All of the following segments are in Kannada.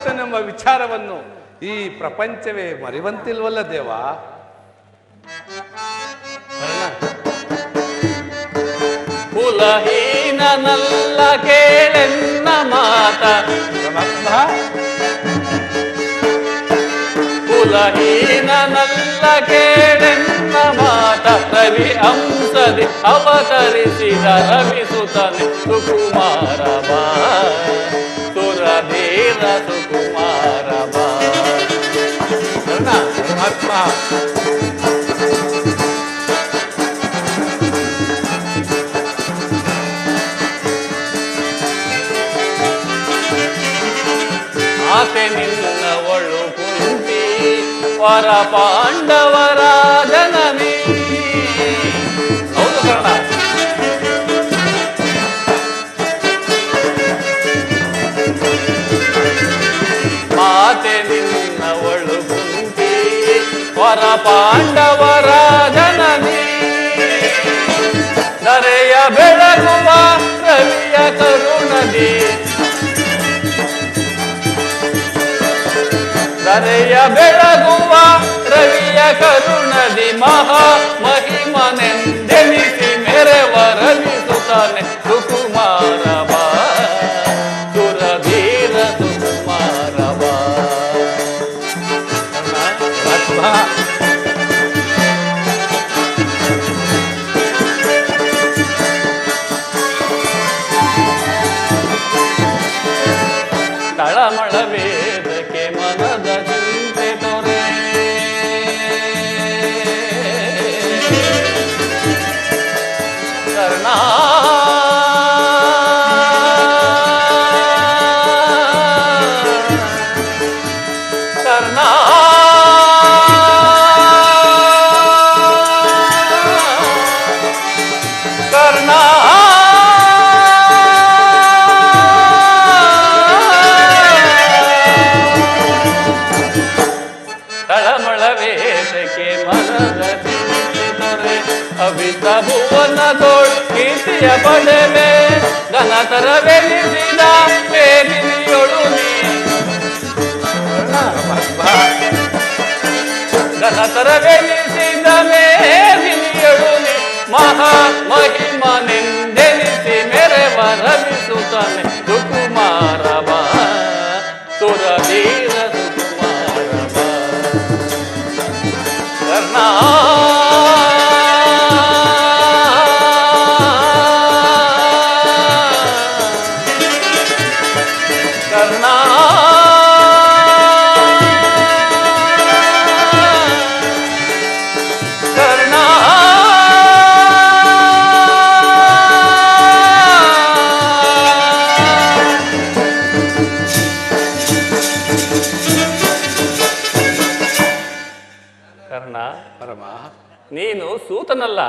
ಎಂಬ ವಿಚಾರವನ್ನು ಈ ಪ್ರಪಂಚವೇ ಮರೆಯುವಂತಿಲ್ವಲ್ಲ ದೇವ. ಕುಲಹೀನನಲ್ಲ ಕೇಳೆನ್ನ ಮಾತ, ಕುಲಹೀನನಲ್ಲ ಕೇಳೆನ್ನ ಮಾತ. ರವಿ ಅಂಶದಿ ಅವತರಿಸಿದ ರವಿಸುತನೆ ಸುಕುಮಾರ ಬಾ, ಸುರಧೀರ ಸುಕುಮಾರ ಬಾ. ಪರಮಾತ್ಮ ಆಸೆ ನಿನ್ನವಳು ಕುಂತಿ ವರ ಪಾಂಡವರ ಜನನಿ. ಹೌದು ಕರ್ಣ. ಮಾತೆ ನಿನ್ನವಳು ಕುಂತಿ ವರ ಪಾಂಡವರ ಜನನಿ. ಧರೆಯ ಬೆಳಗುವ ರವಿಯ ಕರುಣದಿ, ಧರೆಯ ಬೆಳಗುವ ರವಿಯ ಕರುಣದಿ. ಮಹಾ ಮಹಿಮನೆಂದೆನಿಸಿ ಮೆರೆವ ರವಿಸುತ್ತಾನೆ ಸುಕುಮಾರ ಬಾ, ಸುರಧೀರ ಸುಕುಮಾರ ಬಾ. ತಳಮಳ ವೇದಕ್ಕೆ ಮನದ ಚಿಂತೆ ತೊರೆ, ಕರ್ಣ ಕರ್ಣ ಕರ್ಣ. ತಳಮಳ ವೇದಕ್ಕೆ ಮನದ ಚಿಂತೆ ತೊರೆ, ಅವಿತ ಭುವನದೋಳ್ ಕೀರ್ತಿಯ ಪಡೆವೆ. ಘನತರವೆನಿಸಿದ ಮೇದಿನಿಯೊಳು ನೀ, ಘನತರವೆನಿಸಿದ ಮೇದಿನಿಯೊಳು ನೀ. ಮಹಾ ಮಹಿಮನೆಂದೆನಿಸಿ ಮೆರೆವ ರವಿಸುತ್ತಾನೆ ಸುಕುಮಾರ ಬಾ, ಸುರಧೀರ ಸುಕುಮಾರ ಬಾ. ಕರ್ಣ ಕರ್ಣ ಕರ್ಣ. ಕರ್ಣ, ಪರಮ ನೀನು ಸೂತನಲ್ಲ,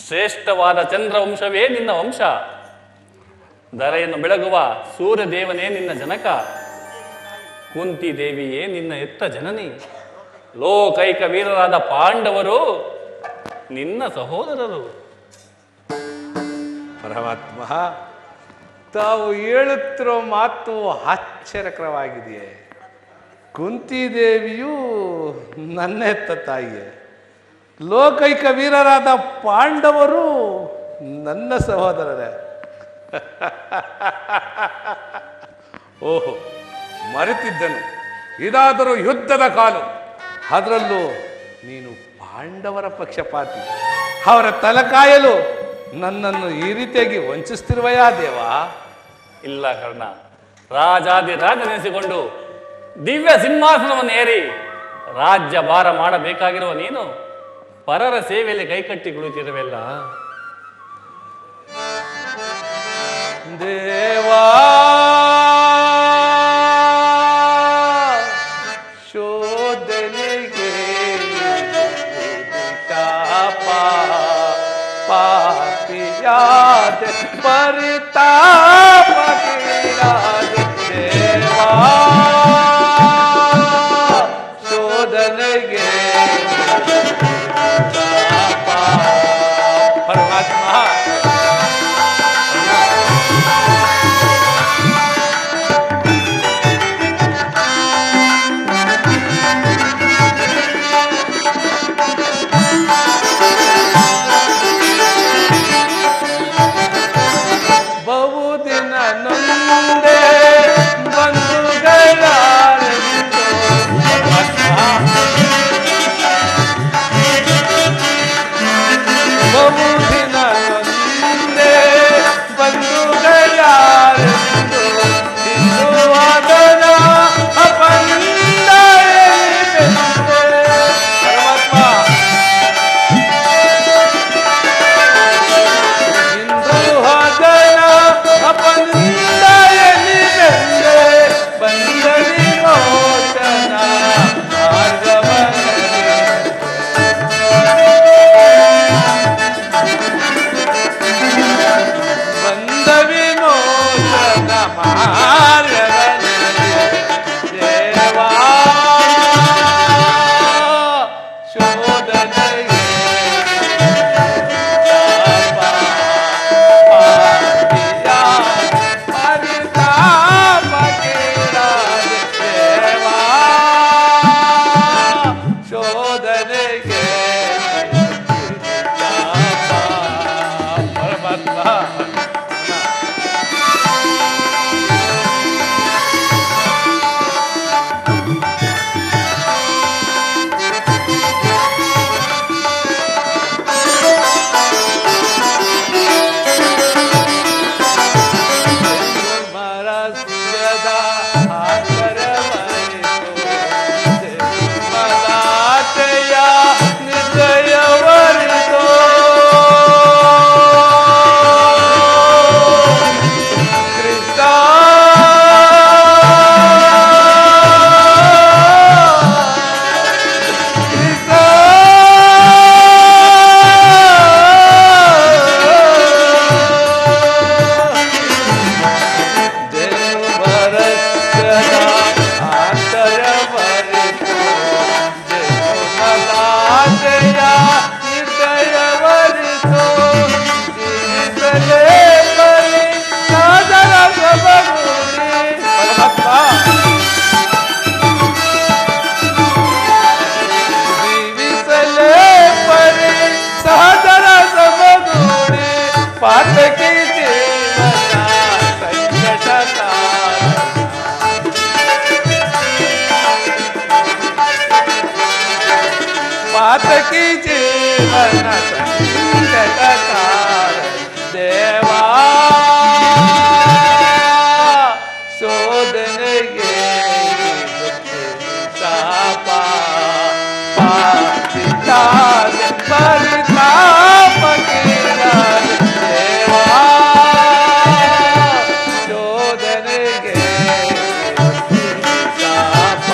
ಶ್ರೇಷ್ಠವಾದ ಚಂದ್ರವಂಶವೇ ನಿನ್ನ ವಂಶ. ಧರೆಯನ್ನು ಬೆಳಗುವ ಸೂರ್ಯದೇವನೇ ನಿನ್ನ ಜನಕ. ಕುಂತಿ ದೇವಿಯೇ ನಿನ್ನ ಎತ್ತ ಜನನಿ. ಲೋಕೈಕ ವೀರರಾದ ಪಾಂಡವರು ನಿನ್ನ ಸಹೋದರರು. ಪರಮಾತ್ಮ, ತಾವು ಹೇಳುತ್ತಿರೋ ಮಾತು ಆಶ್ಚರ್ಯಕರವಾಗಿದೆಯೇ. ಕುಂತಿದೇವಿಯು ನನ್ನೆತ್ತ ತಾಯಿಯೇ, ಲೋಕೈಕ ವೀರರಾದ ಪಾಂಡವರು ನನ್ನ ಸಹೋದರರೇ. ಓಹೋ, ಮರೆತಿದ್ದನು. ಇದಾದರೂ ಯುದ್ಧದ ಕಾಲು, ಅದರಲ್ಲೂ ನೀನು ಪಾಂಡವರ ಪಕ್ಷಪಾತಿ. ಅವರ ತಲೆಕಾಯಲು ನನ್ನನ್ನು ಈ ರೀತಿಯಾಗಿ ವಂಚಿಸ್ತಿರುವೆಯಾ ದೇವ? ಇಲ್ಲ ಕರ್ಣ, ರಾಜಾದಿ ರಾಜನೆನಿಸಿಕೊಂಡು ದಿವ್ಯ ಸಿಂಹಾಸನವನ್ನು ಏರಿ ರಾಜ್ಯ ಭಾರ ಮಾಡಬೇಕಾಗಿರುವ ನೀನು ಪರರ ಸೇವೆಯಲ್ಲಿ ಕೈಕಟ್ಟಿ ಕುಳಿತಿರುವೆಲ್ಲ ದೇವಾ. ಶೋಧನೆಗೆ ಪಾಪಿಯಾದ ಪರಿತಾಪ ದೇವಾ. ಶೋಧನೆಗೆ ಪರಮಾತ್ಮ ಜಗದ ಆಶ್ರಯವರಿತು ಜನುಮದಾತೆಯ ನಿರ್ದಯವರಿತು ಜೀವಿಸಲೇ ಬರಿ ಸಾದರ ಸಬಗುಡಿ ಪರಮಾತ್ಮ ಜೀವಿಸಲೇ ಬರಿ ಸಾದರ ಸಬಗುಡಿ ಪಾತಕಿ ಜೀವನ ಸಂಕಟ ಪಾತಕಿ ಜೀವನ ಸಂಕಟ ದೇವಾ ಶೋಧನೆಗೆ ತಾಪ ಪಾಪಿತಾದೆ ಪರಿತಾಪಕ್ಕಿರಾದೆ ದೇವಾ ಶೋಧನೆಗೆ ತಾಪ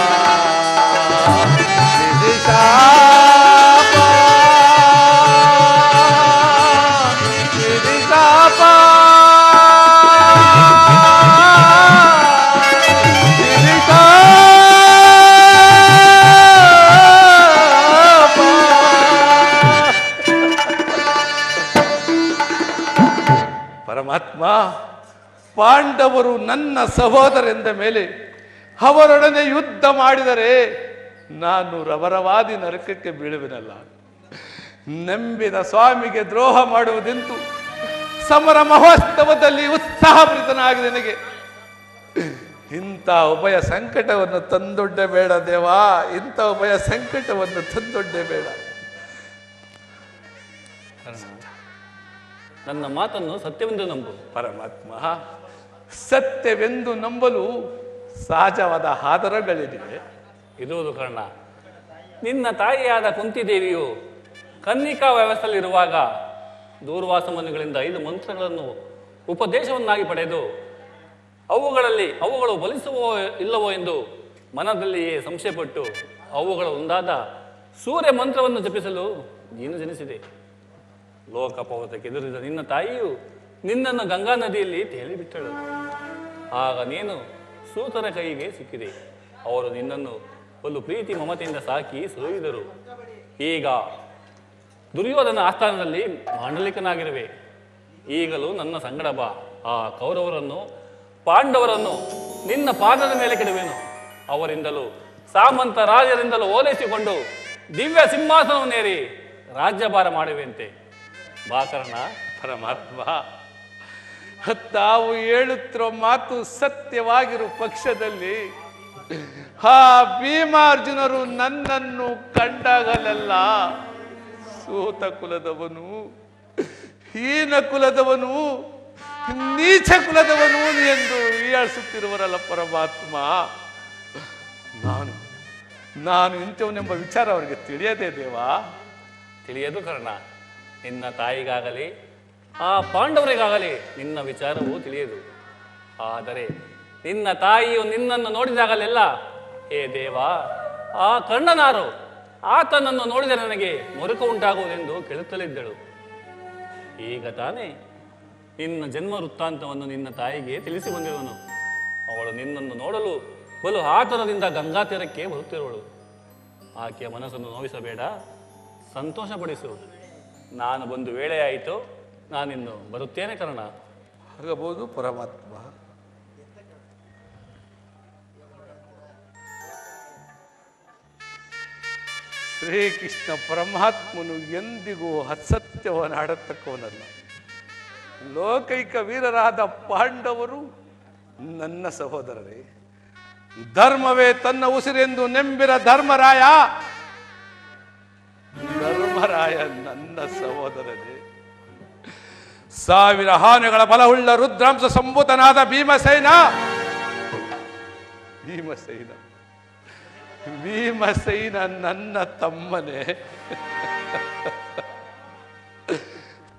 ಪರಮಾತ್ಮ, ಪಾಂಡವರು ನನ್ನ ಸಹೋದರೆಂದ ಮೇಲೆ ಅವರೊಡನೆ ಯುದ್ಧ ಮಾಡಿದರೆ ನಾನು ರವರವಾದಿ ನರಕಕ್ಕೆ ಬೀಳುವೆನಲ್ಲ. ನಂಬಿದ ಸ್ವಾಮಿಗೆ ದ್ರೋಹ ಮಾಡುವುದೆಂತು ಸಮರ ಮಹೋತ್ಸವದಲ್ಲಿ ಉತ್ಸಾಹಭರಿತನಾಗಿದೆ ನನಗೆ. ಇಂಥ ಉಭಯ ಸಂಕಟವನ್ನು ತಂದೊಡ್ಡಬೇಡ ದೇವಾ, ಇಂಥ ಉಭಯ ಸಂಕಟವನ್ನು ತಂದೊಡ್ಡಬೇಡ. ನನ್ನ ಮಾತನ್ನು ಸತ್ಯವೆಂದು ನಂಬು. ಪರಮಾತ್ಮ, ಸತ್ಯವೆಂದು ನಂಬಲು ಸಹಜವಾದ ಆಧಾರಗಳಿವೆ. ಇರುವುದು ಕರ್ಣ. ನಿನ್ನ ತಾಯಿಯಾದ ಕುಂತಿದೇವಿಯು ಕನ್ನಿಕಾ ವ್ಯವಸ್ಥೆಯಲ್ಲಿರುವಾಗ ದೂರ್ವಾಸ ಮುನಿಗಳಿಂದ 5 ಮಂತ್ರಗಳನ್ನು ಉಪದೇಶವನ್ನಾಗಿ ಪಡೆದು ಅವುಗಳು ಫಲಿಸುವೋ ಇಲ್ಲವೋ ಎಂದು ಮನದಲ್ಲಿಯೇ ಸಂಶಯಪಟ್ಟು ಅವುಗಳ ಒಂದಾದ ಸೂರ್ಯ ಮಂತ್ರವನ್ನು ಜಪಿಸಲು ನೀನು ಜನಿಸಿದೆ. ಲೋಕಪವತಕ್ಕೆ ಎದುರಿದ ನಿನ್ನ ತಾಯಿಯು ನಿನ್ನನ್ನು ಗಂಗಾ ನದಿಯಲ್ಲಿ ತೇಲಿಬಿಟ್ಟಳು. ಆಗ ನೀನು ಸೂತರ ಕೈಗೆ ಸಿಕ್ಕಿದೆ. ಅವರು ನಿನ್ನನ್ನು ಒಂದು ಪ್ರೀತಿ ಮಮತೆಯಿಂದ ಸಾಕಿ ಸೋಯಿದರು. ಈಗ ದುರ್ಯೋಧನ ಆಸ್ಥಾನದಲ್ಲಿ ಮಾಂಡಲಿಕನಾಗಿರುವೆ. ಈಗಲೂ ನನ್ನ ಸಂಗಡ ಬಾ. ಆ ಕೌರವರನ್ನು ಪಾಂಡವರನ್ನು ನಿನ್ನ ಪಾದದ ಮೇಲೆ ಕೆಡುವೆನು. ಅವರಿಂದಲೂ ಸಾಮಂತ ರಾಜರಿಂದಲೂ ಓಲೈಸಿಕೊಂಡು ದಿವ್ಯ ಸಿಂಹಾಸನವನ್ನೇರಿ ರಾಜ್ಯಭಾರ ಮಾಡುವೆಂತೆ. ಬಾಕರ್ಣ. ಪರಮಾತ್ಮ, ತಾವು ಹೇಳುತ್ತಿರೋ ಮಾತು ಸತ್ಯವಾಗಿರೋ ಪಕ್ಷದಲ್ಲಿ ಆ ಭೀಮಾರ್ಜುನರು ನನ್ನನ್ನು ಕಂಡಾಗಲೆಲ್ಲ ಸೂತ ಕುಲದವನು, ಹೀನ ಕುಲದವನು, ನೀಚ ಕುಲದವನು ಎಂದು ಹೀಯಾಳಿಸುತ್ತಿರುವರಲ್ಲ ಪರಮಾತ್ಮ. ನಾನು ಇಂಥವನೆಂಬ ವಿಚಾರ ಅವರಿಗೆ ತಿಳಿಯದೇ ದೇವಾ? ತಿಳಿಯದು ಕರ್ಣ. ನಿನ್ನ ತಾಯಿಗಾಗಲಿ ಆ ಪಾಂಡವರಿಗಾಗಲಿ ನಿನ್ನ ವಿಚಾರವೂ ತಿಳಿಯದು. ಆದರೆ ನಿನ್ನ ತಾಯಿಯು ನಿನ್ನನ್ನು ನೋಡಿದಾಗಲೆಲ್ಲ, ಹೇ ದೇವ, ಆ ಕರ್ಣನಾರು, ಆತನನ್ನು ನೋಡಿದ ನನಗೆ ಮುರುಕ ಉಂಟಾಗುವುದೆಂದು ಕೇಳುತ್ತಲಿದ್ದಳು. ಈಗ ತಾನೇ ನಿನ್ನ ಜನ್ಮ ವೃತ್ತಾಂತವನ್ನು ನಿನ್ನ ತಾಯಿಗೆ ತಿಳಿಸಿ ಬಂದಿರುವನು. ಅವಳು ನಿನ್ನನ್ನು ನೋಡಲು ಬಲು ಆತರದಿಂದ ಗಂಗಾ ತೀರಕ್ಕೆ ಬರುತ್ತಿರುವಳು. ಆಕೆಯ ಮನಸ್ಸನ್ನು ನೋವಿಸಬೇಡ, ಸಂತೋಷಪಡಿಸು. ನಾನು ಬಂದು ವೇಳೆಯಾಯಿತು, ನಾನಿನ್ನು ಬರುತ್ತೇನೆ ಕರ್ಣ. ಆಗಬಹುದು ಪರಮಾತ್ಮ. ಶ್ರೀಕೃಷ್ಣ ಪರಮಾತ್ಮನು ಎಂದಿಗೂ ಅಸತ್ಯವನ್ನು ಆಡತಕ್ಕವನಲ್ಲ. ಲೋಕೈಕ ವೀರರಾದ ಪಾಂಡವರು ನನ್ನ ಸಹೋದರರೇ. ಧರ್ಮವೇ ತನ್ನ ಉಸಿರೆಂದು ನೆಂಬಿರ ಧರ್ಮರಾಯ ನನ್ನ ಸಹೋದರನೇ. 1000 ಆನೆಗಳ ಬಲವುಳ್ಳ ರುದ್ರಾಂಶ ಸಂಭೂತನಾದ ಭೀಮಸೇನ ನನ್ನ ತಮ್ಮನೇ.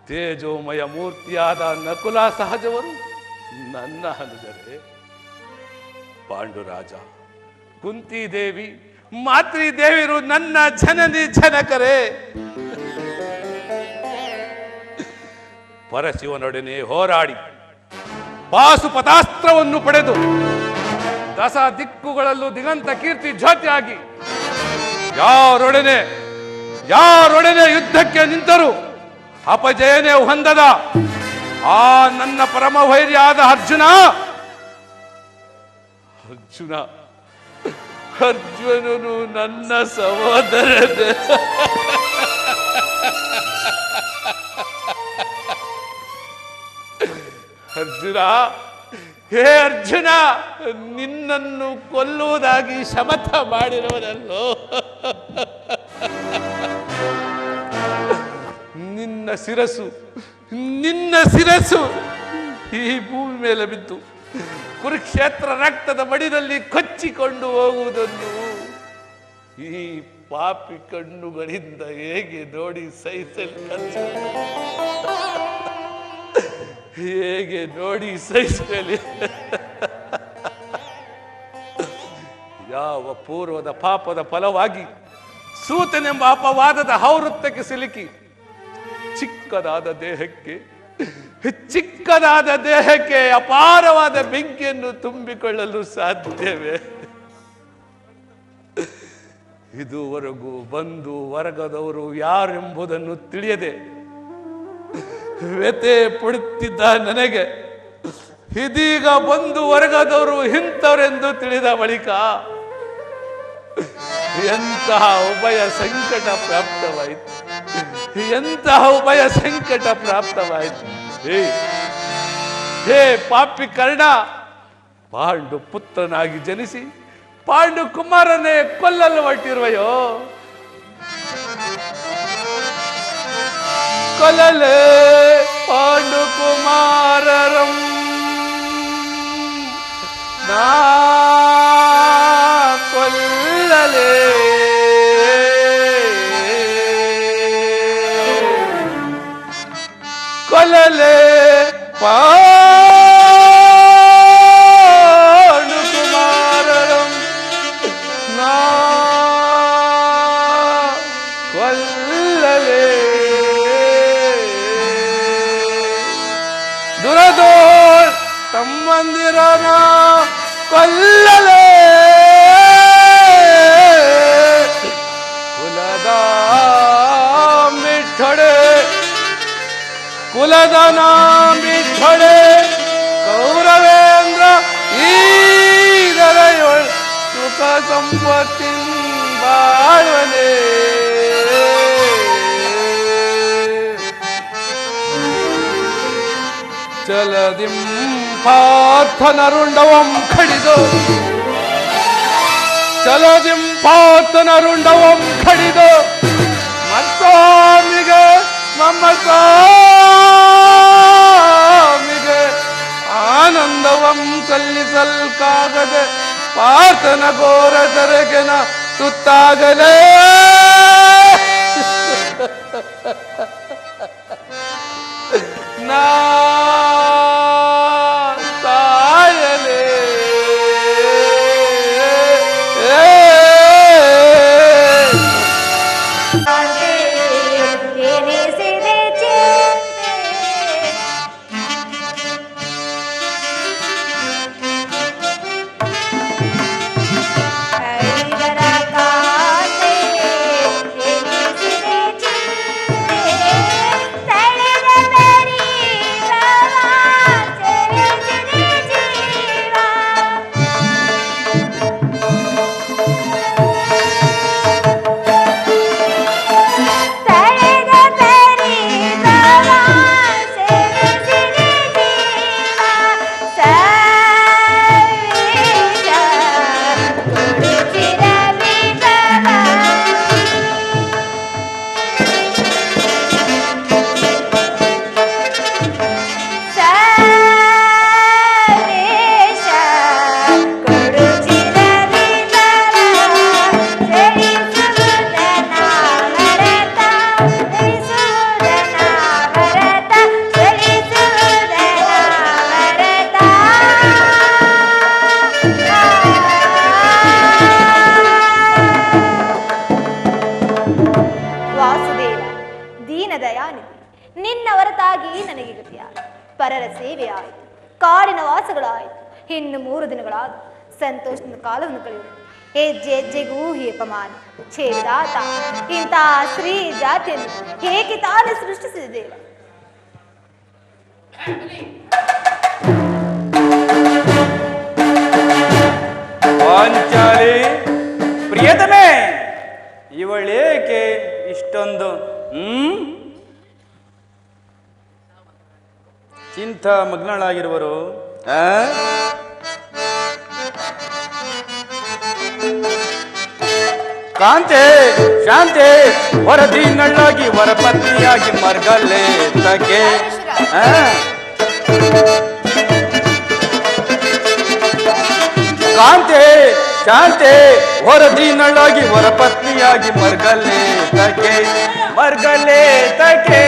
ತೇಜೋಮಯ ಮೂರ್ತಿಯಾದ ನಕುಲ ಸಹಜವರು ನನ್ನ ಅನುಜರೇ. ಪಾಂಡುರಾಜ, ಕುಂತಿದೇವಿ, ಮಾತೃದೇವಿರು ನನ್ನ ಜನನಿ ಜನಕರೇ. ಪರಶಿವನೊಡನೆ ಹೋರಾಡಿ ಪಾಶುಪತಾಸ್ತ್ರವನ್ನು ಪಡೆದು ದಸ ದಿಕ್ಕುಗಳಲ್ಲೂ ದಿಗಂತ ಕೀರ್ತಿ ಜ್ಯೋತಿಯಾಗಿ ಯಾರೊಡನೆ ಯುದ್ಧಕ್ಕೆ ನಿಂತರು ಅಪಜಯನೇ ಹೊಂದದ ಆ ನನ್ನ ಪರಮ ವೈರ್ಯಾದ ಅರ್ಜುನನು ನನ್ನ ಸಹೋದರನೇ. ಹೇ ಅರ್ಜುನ, ನಿನ್ನನ್ನು ಕೊಲ್ಲುವುದಾಗಿ ಶಪಥ ಮಾಡಿರುವನಲ್ಲೋ. ನಿನ್ನ ಶಿರಸ್ಸು ಈ ಭೂಮಿ ಮೇಲೆ ಬಿದ್ದು ಕುರುಕ್ಷೇತ್ರ ರಕ್ತದ ಮಡಿದಲ್ಲಿ ಕೊಚ್ಚಿಕೊಂಡು ಹೋಗುವುದನ್ನು ಈ ಪಾಪಿ ಕಣ್ಣುಗಳಿಂದ ಹೇಗೆ ನೋಡಿ ಸಹಿಸಲಿ? ಯಾವ ಪೂರ್ವದ ಪಾಪದ ಫಲವಾಗಿ ಸೂತನೆಂಬ ಅಪವಾದದ ಹೌವೃತ್ತಕ್ಕೆ ಸಿಲುಕಿ ಚಿಕ್ಕದಾದ ದೇಹಕ್ಕೆ ಅಪಾರವಾದ ಬೆಂಕಿಯನ್ನು ತುಂಬಿಕೊಳ್ಳಲು ಸಾಧ್ಯವೇ? ಇದುವರೆಗೂ ಬಂಧು ವರ್ಗದವರು ಯಾರೆಂಬುದನ್ನು ತಿಳಿಯದೆ ವ್ಯಥೆ ಪಡುತ್ತಿದ್ದ ನನಗೆ ಇದೀಗ ಬಂಧು ವರ್ಗದವರು ಇಂಥವರೆಂದು ತಿಳಿದ ಬಳಿಕ ಎಂತಹ ಉಭಯ ಸಂಕಟ ಪ್ರಾಪ್ತವಾಯಿತು. ಹೇ ಪಾಪಿ ಕರ್ಣ, ಪಾಂಡು ಪುತ್ರನಾಗಿ ಜನಿಸಿ ಪಾಂಡು ಕುಮಾರನೇ ಕೊಲ್ಲಲು ಹೊರಟಿರುವೆಯೋ? ಕೊಲ್ಲಲೇ ಪಾಂಡು ಕುಮಾರರಂ ನಾ ಕೊಲ್ಲಲೇ. ಕೊಲ್ಲಲೇ ಪಾಂಡು ಕುಮಾರರಂ ನಾ ಕೊಲ್ಲಲೇ. ದುರದೋ ತಮ್ಮಂದಿರನ ಕೊಲ್ಲಲೇ. ಕುಲದ ನಾಂಬಿಠಡೆ ಕೌರವೇಂದ್ರ ಈದರೆಯೊಳ್ ಸುಖ ಸಂಪತ್ತಿ ಬಾಳ್ವನೇ. ಚಲದಿಂ ಪಾರ್ಥನರುಂಡವಂ ಖಡಿದು ಮತ್ತೊಮ್ಮಿಗೆ ನಮ್ಮ ಸ್ವಾಮಿಗೆ ಆನಂದವಂ ಸಲ್ಲಿಸಲ್ಕಾಗದೆ ಪಾರ್ಥನ ಘೋರ ಸೆರಗಿನ ತುತ್ತಾಗಲೇ. ನಾ ಸಾಯಲೇ. ನಿನ್ನ ಹೊರತಾಗಿ ನನಗೆ ಗತಿಯಾಯಿತು. ಪರರ ಸೇವೆ ಆಯಿತು, ಕಾಡಿನ ವಾಸಗಳಾಯಿತು. ಇನ್ನು 3 ದಿನಗಳಾದ ಸಂತೋಷದ ಕಾಲವನ್ನು ಕಳೆಯುವುದು. ಹೆಜ್ಜೆ ಹೆಜ್ಜೆಗೂ ಈ ಅಪಮಾನ ಛೇದಾತ ಇಂತಹ ಸ್ತ್ರೀ ಜಾತಿಯನ್ನು ಹೇಗೆ ತಾನೇ ಸೃಷ್ಟಿಸಿದೆ. ಪಾಂಚಾಲಿ ಪ್ರಿಯತಮೆ, ಇವಳೇಕೆ ಇಷ್ಟೊಂದು ಚಿಂತ ಮಗ್ನಳಾಗಿರುವರು? ಕಾಂತೆ ಶಾಂತೆ ವರದಿ ನಳ್ಳಾಗಿ ವರಪತ್ನಿಯಾಗಿ ಮರ್ಗಲ್ಲೇ ತಗೆ. ಕಾಂತೆ ಶಾಂತೆ ವರದಿ ನಳ್ಳಾಗಿ ವರಪತ್ನಿಯಾಗಿ ಮರ್ಗಲ್ಲೇ ತಗೆ, ಮರ್ಗಲ್ಲೇ ತಗೆ.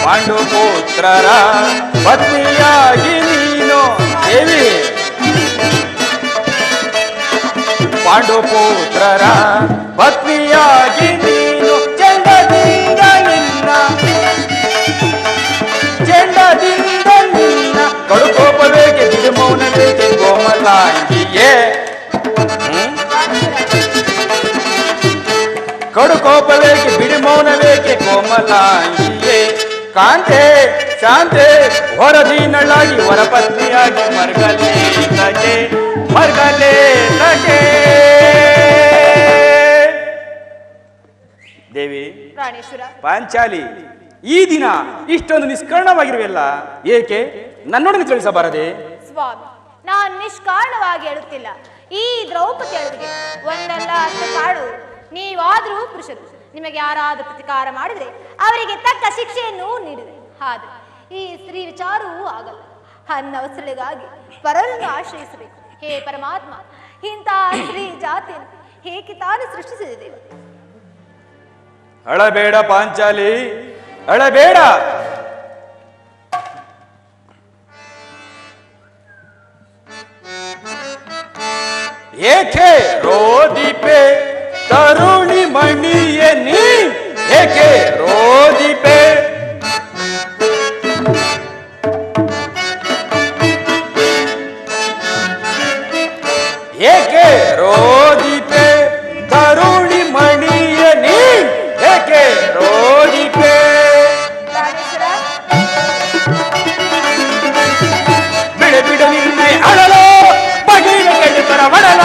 ಪಾಂಡು ಪುತ್ರರ ಪತ್ನಿಯಾಗಿ ನೀನು ದೇವಿ, ಪಾಂಡು ಪುತ್ರರ ಪತ್ನಿಯಾಗಿ ನೀನು ಚೆಂಡದಿಂದ ನಿನ್ನ ಕಡುಕೋಪಬೇಕೆ ಬಿಡುಮೌನಬೇಕೆ ಕೋಮಲಾಂಗಿಯೇ, ಕಡುಕೋಪಬೇಕೆ ಬಿಡುಮೌನಬೇಕೆ ಕೋಮಲಾಂಗಿಯೇ. ಕಾಂತೆ ಶಾಂತೆ ಹೊರದಿ ನಳ್ಳಾಗಿ ವರಪತ್ನಿಯಾಗಿ ಮರ್ಗಲೇ ತಗೆ, ಮರ್ಗಲೇ ತಗೆ. ದೇವಿ ಪ್ರಾಣೇಶ್ವರ, ಪಾಂಚಾಲಿ, ಈ ದಿನ ಇಷ್ಟೊಂದು ನಿಷ್ಕರ್ಣವಾಗಿರುವೆಲ್ಲ ಏಕೆ? ನನ್ನೊಡನೆ ತಿಳಿಸಬಾರದೆ? ಸ್ವಾಮಿ, ನಾನು ನಿಷ್ಕಾರಣವಾಗಿ ಹೇಳುತ್ತಿಲ್ಲ. ಈ ದ್ರೌಪದಿ ಅಳುವಿಗೆ ಒಂದಲ್ಲ 10 ಕಾಡು. ನೀವಾದರೂ ಪುರುಷರು, ನಿಮಗೆ ಯಾರಾದರೂ ಪ್ರತಿಕಾರ ಮಾಡಿದರೆ ಅವರಿಗೆ ತಕ್ಕ ಶಿಕ್ಷೆಯನ್ನು ನೀಡಿದೆ. ಆದರೆ ಈ ಸ್ತ್ರೀ ವಿಚಾರವೂ ಆಗಲ್ಲ. ಅನ್ನವಸಲೆಗಾಗಿ ಪರರನ್ನು ಆಶ್ರಯಿಸಬೇಕು. ಹೇ ಪರಮಾತ್ಮ, ಇಂತಹ ಸ್ತ್ರೀ ಜಾತಿಯನ್ನು ಹೇಗೆ ತಾನು ಸೃಷ್ಟಿಸಿದೆ? ಅಳಬೇಡ ಪಾಂಚಾಲಿ, ಅಳಬೇಡ. ಏಕೆ ರೋದಿಪೆ ತರುಣಿ ಮಣಿಯೇ ನೀ, ಏಕೆ ರೋದಿಪೆ? ಏಕೆ ರೋದಿಪೆ ತರುಣಿ ಮಣಿಯೇ ನೀ, ಏಕೆ ರೋದಿಪೆ? ಬಿಡ ಬಿಡ ನಿನ್ನೆ ಅಳಲು ಬಗೆಯ ಕೆಡುಕರ ಒಡಲ,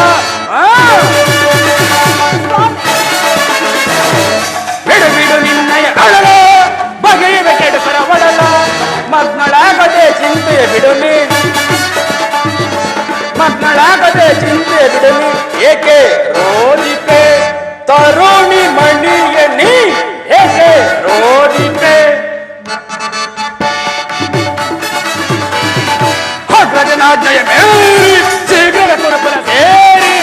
ಬಿಡು ಬಿಡು ನಿನ್ನಯ ಅಳಲು ಬಗೆಯ ಕೆಡುಕರ ಒಡಲ. ಮಗ್ನಳಾಗದೆ ಚಿಂತೆ ಬಿಡುಮಿ, ಮಗ್ನಳಾಗದೆ ಚಿಂತೆ ಬಿಡುಮಿ. ಏಕೆ ರೋದಿಪೆ ತರುಣಿ ಮಣಿಯ ನೀ, ಏಕೆ ರೋದಿಪೆ? ಹೊರಜನಾಜ್ಞೆಯ ಮೇರಿ ಶೀಘ್ರ ಕುರಪುರ ಸೇರಿ,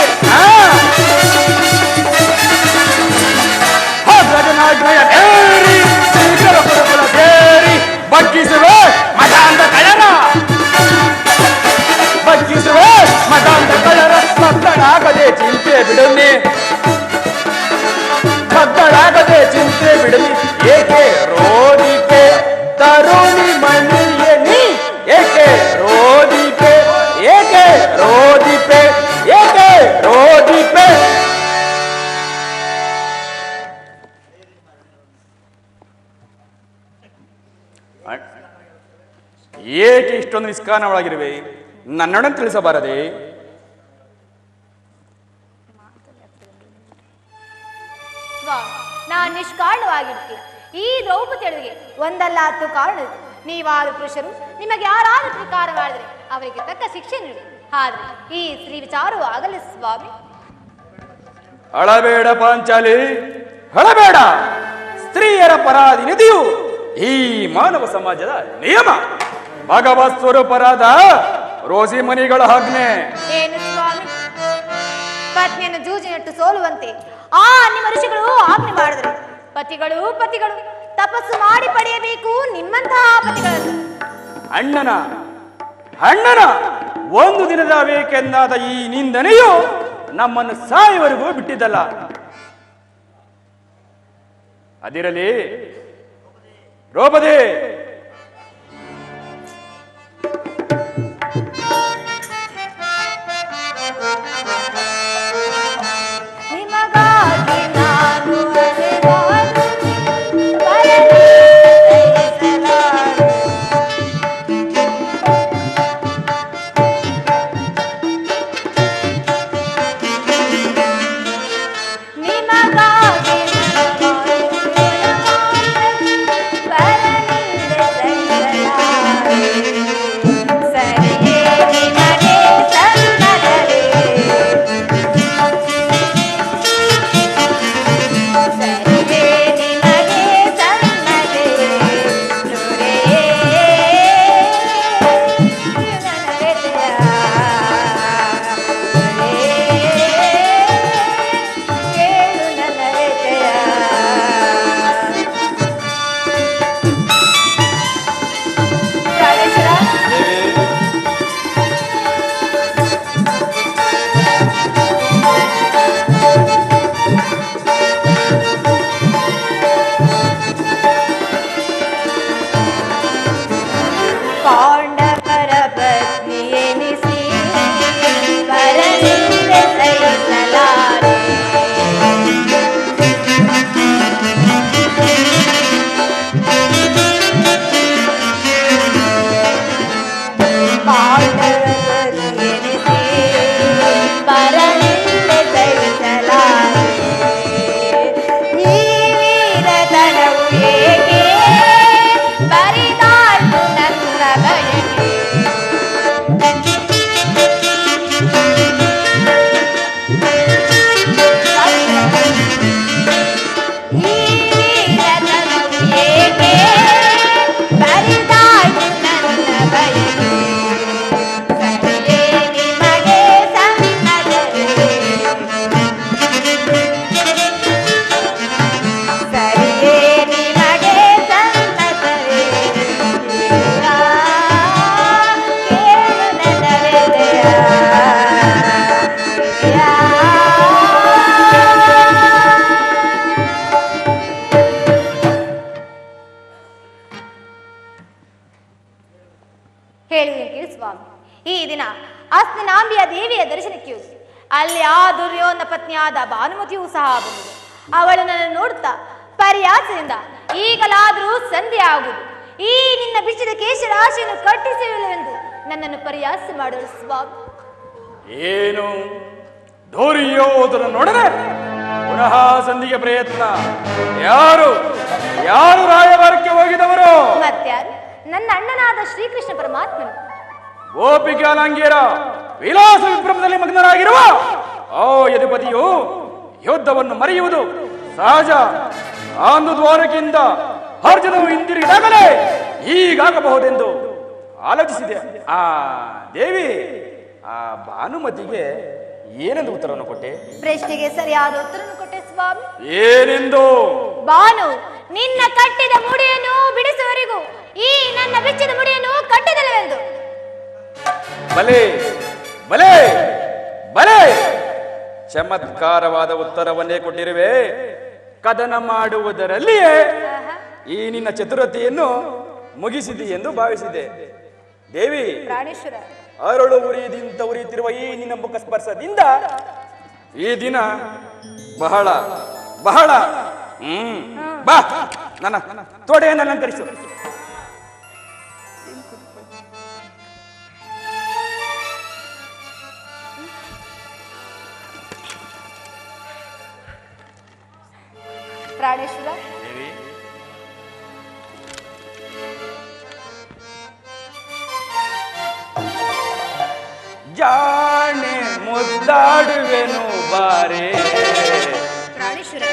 ಹೊರಜನಾಜ್ಞೆಯ ಮೇರಿ ಶೀಘ್ರ ಕುರಪುರ ಸೇರಿ ಬಗ್ಗಿಸುವೆ ಮದಾಂಧ ಕಳರ, ಬಗ್ಗಿಸುವೆ ಮದಾಂಧ ಕಳರ. ಮಕ್ಕಳಾಗದೆ ಚಿಂತೆ ಬಿಡುನಿ, ಮಕ್ಕಳಾಗದೆ ಚಿಂತೆ ಬಿಡುನಿ. ಏಕೆ ರೋದಿಪೆ ತರುಣಿ ಮಣಿಯ ನೀ, ಏಕೆ ರೋದಿಪೆ? ಏಕೆ ರೋದಿಪೆ? ಏಕೆ ರೋದಿಪೆ? ಏಕೆ ಇಷ್ಟೊಂದು ನಿಷ್ಕಾರಣವಾಗಿರುವೆ? ನನ್ನೊಡನೆ ತಿಳಿಸಬಾರದೆ? ನಾನು ನಿಷ್ಕಾರಣವಾಗಿರ್ತೀನಿ. ಈ ದ್ರೌಪದಿ ಅಳುವಿಗೆ ಒಂದಲ್ಲ 10 ಕಾರಣ. ನೀವಾದ ಪುರುಷರು, ನಿಮಗೆ ಯಾರಾದರೂ ಪ್ರಕಾರ ಮಾಡಿದರೆ ಅವರಿಗೆ ತಕ್ಕ ಶಿಕ್ಷೆ ನೀಡಿ. ಆದ್ರೆ ಈ ಸ್ತ್ರೀ ವಿಚಾರವೂ ಆಗಲಿ ಸ್ವಾಮಿ. ಅಳಬೇಡ ಪಾಂಚಾಲಿ, ಅಳಬೇಡ. ಸ್ತ್ರೀಯರ ಪರಾಧಿ ನಿಧಿಯು ಈ ಮಾನವ ಸಮಾಜದ ನಿಯಮ. ಭಗವತ್ ಸ್ವರೂಪರಾದ ರೋಸಿ ಮನಿಗಳ ಆಜ್ಞೆ. ಏನು ಸ್ವಾಮಿ? ಪತ್ನಿಯನ್ನು ಜೂಜಿನಟ್ಟು ಸೋಲುವಂತೆ ಆ ನಿಮ್ಮ ಋಷಿಗಳು ಆಜ್ಞೆ ಮಾಡಿದರೆ ಪತಿಗಳು ತಪಸ್ಸು ಮಾಡಿ ಪಡೆಯಬೇಕು ನಿಮ್ಮಂತಹ ಪತಿಗಳನ್ನು. ಅಣ್ಣನ ಒಂದು ದಿನದ ಬೇಕೆಂದಾದ ಈ ನಿಂದನೆಯು ನಮ್ಮನ್ನು ಸಾಯುವರೆಗೂ ಬಿಟ್ಟಿದ್ದಲ್ಲ. ಅದಿರಲಿ ದ್ರೌಪದಿ, ಹೇಳಿ ಸ್ವಾಮಿ, ಈ ದಿನ ಅಸ್ತಿನಾಂಬಿಯ ದೇವಿಯ ದರ್ಶನಕ್ಕೆ ಹೋಗಿ ಅಲ್ಲಿ ಆ ದುರ್ಯೋಧನ ಪತ್ನಿಯಾದ ಭಾನುಮತಿಯೂ ಸಹ ಬಂದಿದೆ. ಅವಳು ನನ್ನನ್ನು ನೋಡುತ್ತಾ ಪರಿಯಾಸದಿಂದ ಈಗಲಾದರೂ ಸಂಧಿ ಆಗುವುದು, ಈ ನಿನ್ನ ಬಿಚ್ಚಿದ ಕೇಶರಾಶಿಯನ್ನು ಕಟ್ಟಿಸುವಿಲ್ಲವೆಂದು ನನ್ನನ್ನು ಪರಿಯಾಸ ಮಾಡಲು ಸ್ವಾಮಿ. ಏನು ದುರ್ಯೋಧನ ನೋಡದೆ ಪುನಃ ಸಂಧಿಗೆ ಪ್ರಯತ್ನ? ಯಾರು ಯಾರು ರಾಯಭಾರಕ್ಕೆ ಹೋಗಿದವರು? ಮತ್ಯಾರು? ನನ್ನ ಅಣ್ಣನಾದ ಶ್ರೀಕೃಷ್ಣ ಪರಮಾತ್ಮನು. ಗೋಪಿಕಾಲಾಂಗಿಯರ ವಿಲಾಸ ವಿಭ್ರಮದಲ್ಲಿ ಮಗ್ನರಾಗಿರುವ ಆ ಯದುಪತಿಯು ಯುದ್ಧವನ್ನು ಮರೆಯುವುದು ಸಹಜ. ಅಂದು ದ್ವಾರಕೆಯಿಂದ ಅರ್ಜುನವು ಹಿಂದಿರುಗಿದಾಗಲೇ ಹೀಗಾಗಬಹುದೆಂದು ಆಲೋಚಿಸಿದೆ. ಆ ದೇವಿ ಆ ಭಾನುಮತಿಗೆ ಏನೆಂದು ಉತ್ತರವನ್ನು ಕೊಟ್ಟೆ? ಪ್ರಶ್ನೆಗೆ ಸರಿಯಾದ ಉತ್ತರವನ್ನು ಕೊಟ್ಟೆ ಸ್ವಾಮಿ. ಏನೆಂದು? ಭಾನು, ನಿನ್ನ ಕಟ್ಟಿದ ಮುಡಿಯನ್ನು ಬಿಡಿಸುವವರೆಗೂ ಈ ನನ್ನ ಬಿಚ್ಚಿದ ಮುಡಿಯನ್ನು ಕಟ್ಟಿದಲ್ಲವೆಂದು. ಬಲೆ ಬಲೆ ಬಲೆ, ಚಮತ್ಕಾರವಾದ ಉತ್ತರವನ್ನೇ ಕೊಟ್ಟಿರುವೆ. ಕದನ ಮಾಡುವುದರಲ್ಲಿಯೇ ಈ ನಿನ್ನ ಚತುರತೆಯನ್ನು ಮುಗಿಸಿದಿ ಎಂದು ಭಾವಿಸಿದೆ. ದೇವಿ, ಪ್ರಾಣೇಶ್ವರ, ಅರಳು ಉರಿಯದಿಂದ ಉರಿಯುತ್ತಿರುವ ಈ ನಿನ್ನ ಮುಖ ಸ್ಪರ್ಶದಿಂದ ಈ ದಿನ ಬಹಳ ಬಹಳ ಬಾ, ನನ್ನ ತೊಡೆಯನ್ನು ಅಲಂಕರಿಸು. ಪ್ರಾಣೇಶ್ವರ, ಜಾಣೆ ಮುದ್ದಾಡುವೆನು ಬಾರೆ. ಪ್ರಾಣೇಶ್ವರ,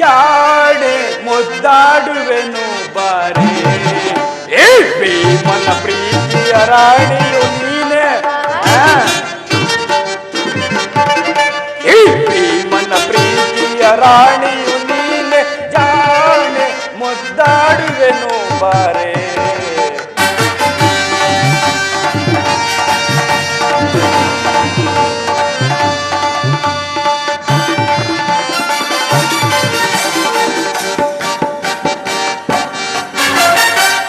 ಜಾಣೆ ಮುದ್ದಾಡುವೆನು ಬಾರೆ. ಏ ಭೀಮನ ಪ್ರೀತಿಯ ರಾಣಿಯು ನೀನೆ. ಭೀಮನ ಪ್ರೀತಿಯ ರಾಣಿಯು ನೀನೆ, ಜಾಣೆ ಮುದ್ದಾಡುವೆನು ಬಾರೆ.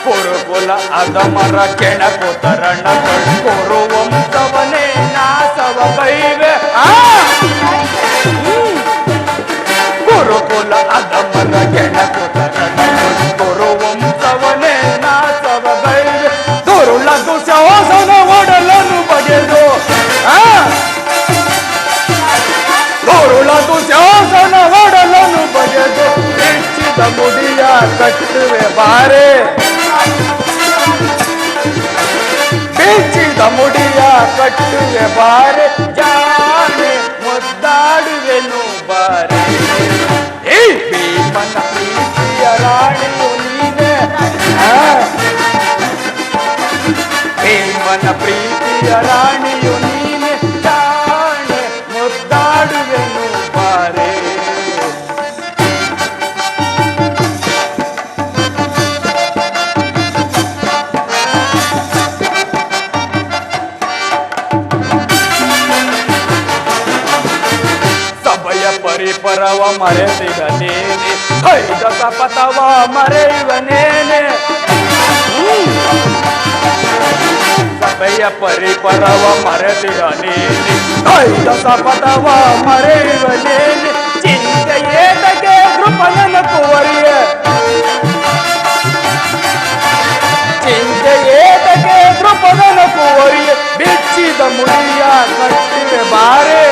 ಕುರುಕುಲ ಅದಮರ ಕೆಣಕುತರಣ ಕಳ್ಕೊರು ವಂಶವನೇ ನಾಸವ ಬೈವೆ. ಗುರುಕುಲ ಅದಮರ ಕೆಣಕುತರಣ ಕಳ್ಕೊರು ವಂಶವನೇ ನಾಸವ ಬೈವೆ. ದುರುಳ ದುಶಾಸನ ಒಡಲನ್ನು ಬಗೆದು, ದುರುಳ ದುಶಾಸನ ಒಡಲನ್ನು ಬಗೆದು ಹೆಚ್ಚಿದ ಮುಡಿಯ ಕಟ್ಟುವೆ ಬಾರೆ. ಬೆಚ್ಚಿದ ಮುಡಿಯ ಕಟ್ಟುವೆ ಬಾರೆ, ಜಾಣೆ ಮುದ್ದಾಡುವೆನು ಬಾರೆ. ಏ ಭೀಮನ ಪ್ರೀತಿಯ ರಾಣಿಯು ನೀನೆ. ಭೀಮನ ಪ್ರೀತಿಯ ರಾಣಿಯು ನೀನೆ, ಜಾಣೆ ಮುದ್ದಾಡುವೆನು ಬಾರೆ. ಪರಿಪರವ ಮರೆತಿಗನೇನೆ, ಐದ ಸಪತವ ಮರೆಯುವನೇನೆ. ಸಭೆಯ ಪರಿಪರವ ಮರೆತಿಗನೇನೆ, ಐದ ಸಪತವ ಮರೆಯುವನೇನೆ. ಚಿಂತೆಯೇತಗೆ ಕೃಪಣನ ಕುವರಿಯ, ಚಿಂತೆಯೇತಗೆ ಕೃಪಣನ ಕುವರಿಯ. ಬೆಚ್ಚಿದ ಮುಡಿಯ ಕಟ್ಟಿವೆ ಬಾರೆ.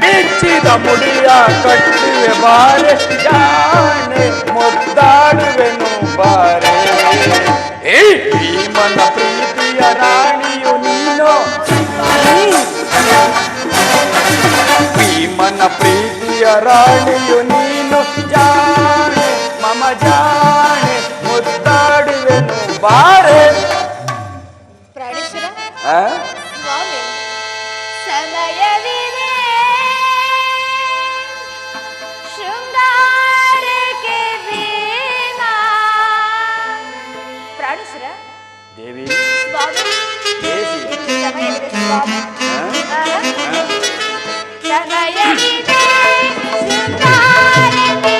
ಬೆಚ್ಚಿದ ಮುಡಿಯ ಕಟ್ಟಿವೆ ಬಾರೆ, ಜಾಣೆ ಮುದ್ದಾಡುವೆನು ಬಾರೆ. ಏ ಭೀಮನ ಪ್ರೀತಿಯ ರಾಣಿಯು ನೀನು. ಭೀಮನ ಪ್ರೀತಿಯ ರಾಣಿಯು ನೀನು, ಜಾಣೆ ಮಮ ಜಾಣೆ ಮುದ್ದಾಡುವೆನು ಬಾರೆ. ಪ್ರಾಣೇಶ್ವರ, ಆ ಸ್ವಾಮಿ, ಸಮಯವಿದೆ ಶೃಂಗಾರಕ್ಕೆ ಭೀಮ. ಪ್ರಾಣೇಶ್ವರ, ದೇವಿ, ಸ್ವಾಮಿ, ದೇವಿ. ಸಮಯವಿದೆ ಸ್ವಾಮಿ. ಸಮಯವಿದೆ ಶೃಂಗಾರಕ್ಕೆ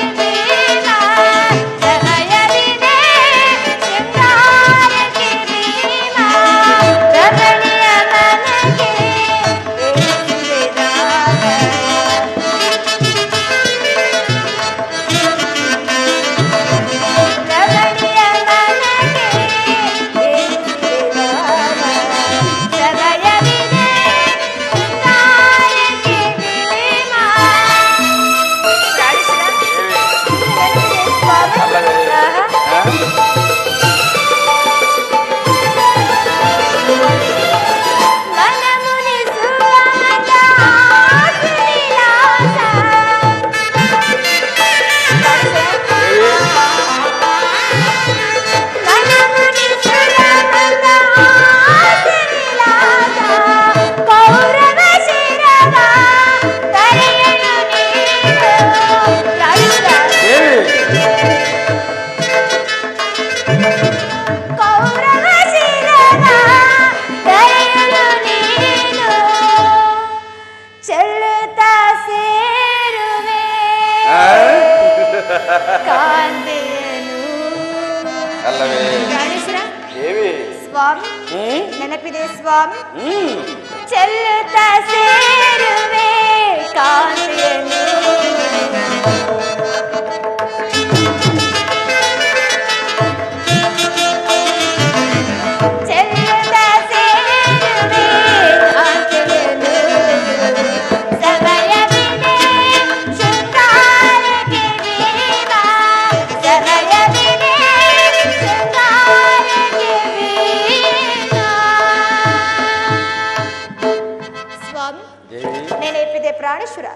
ಕೌರವ ಶಿರವ ಧರೆಯಲು ನೀನು ಚೆಲ್ಲುತ್ತ ಸೇರುವೆ ಕಾಂತೆಯನು. ಅಲ್ಲವೇ ಪ್ರಾಣೇಶ್ವರ ದೇವಿ? ಸ್ವಾಮಿ ನೆನಪಿದೆ ಸ್ವಾಮಿ. ಚೆಲ್ಲುತ್ತ ಸೇರುವೆ ಕಾಂತೆಯನು. ಚೆಲ್ಲುತ್ತ ಸೇರುವೆ ಕಾಂತೆಯನು. ಸಮಯವಿದೆ ಶೃಂಗಾರಕ್ಕೆ ವೀರ. ಸಮಯವಿದೆ ಶೃಂಗಾರಕ್ಕೆ ವೀರ. ಸ್ವಾಮಿ ನೆನಪಿದೆ ಪ್ರಾಣೇಶ್ವರ.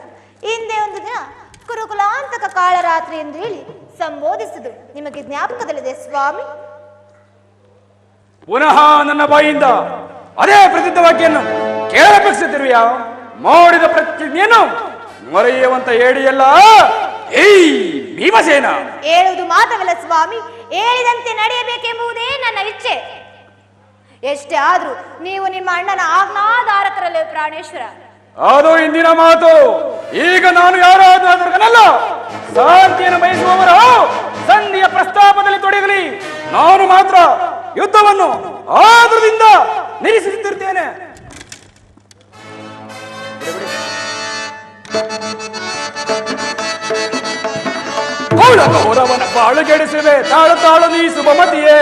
ಹಿಂದೆ ಒಂದು ದಿನ ಕುರುಕುಲಾಂತಕ ಕಾಳರಾತ್ರಿ ಎಂದು ಹೇಳಿ ಸಂಬೋಧಿಸಿದು ನಿಮಗೆ ಜ್ಞಾಪಕದಲ್ಲಿದೆ ಸ್ವಾಮಿ? ಪುನಃ ನನ್ನ ಬಾಯಿಂದ ಅದೇ ಪ್ರಸಿದ್ಧ ವಾಕ್ಯನ್ನು ಕೇಳಪಡಿಸುತ್ತಿರುವೆಯಾ? ಮಾಡಿದ ಪ್ರತಿಜ್ಞೆಯನ್ನು ಮೊರೆಯುವಂತ ಹೇಳಿಯಲ್ಲ ಏ ಭೀಮಸೇನ. ಹೇಳುವುದು ಮಾತವಲ್ಲ ಸ್ವಾಮಿ, ಹೇಳಿದಂತೆ ನಡೆಯಬೇಕೆಂಬುದೇ ನನ್ನ ಇಚ್ಛೆ. ಎಷ್ಟೇ ಆದ್ರೂ ನೀವು ನಿಮ್ಮ ಅಣ್ಣನ ಆಜ್ಞಾಧಾರಕರಲ್ಲೇ ಪ್ರಾಣೇಶ್ವರ. ಅದು ಇಂದಿನ ಮಾತು. ಈಗ ನಾನು ಯಾರಾದ್ರಲ್ಲ ಶಾಂತಿಯನ್ನು ಬಯಸುವವರು ಸಂಧಿಯ ಪ್ರಸ್ತಾಪದಲ್ಲಿ ತೊಡಗಲಿ. ನಾನು ಮಾತ್ರ ಯುದ್ಧವನ್ನು ಆದ್ರದಿಂದ ನಿಲ್ಲಿಸುತ್ತಿರ್ತೇನೆ. ಕೌರವನ ಬಾಳುಗೆಡಿಸುವೆ ತಾಳು ತಾಳು ನೀ ಶುಭಮತಿಯೇ.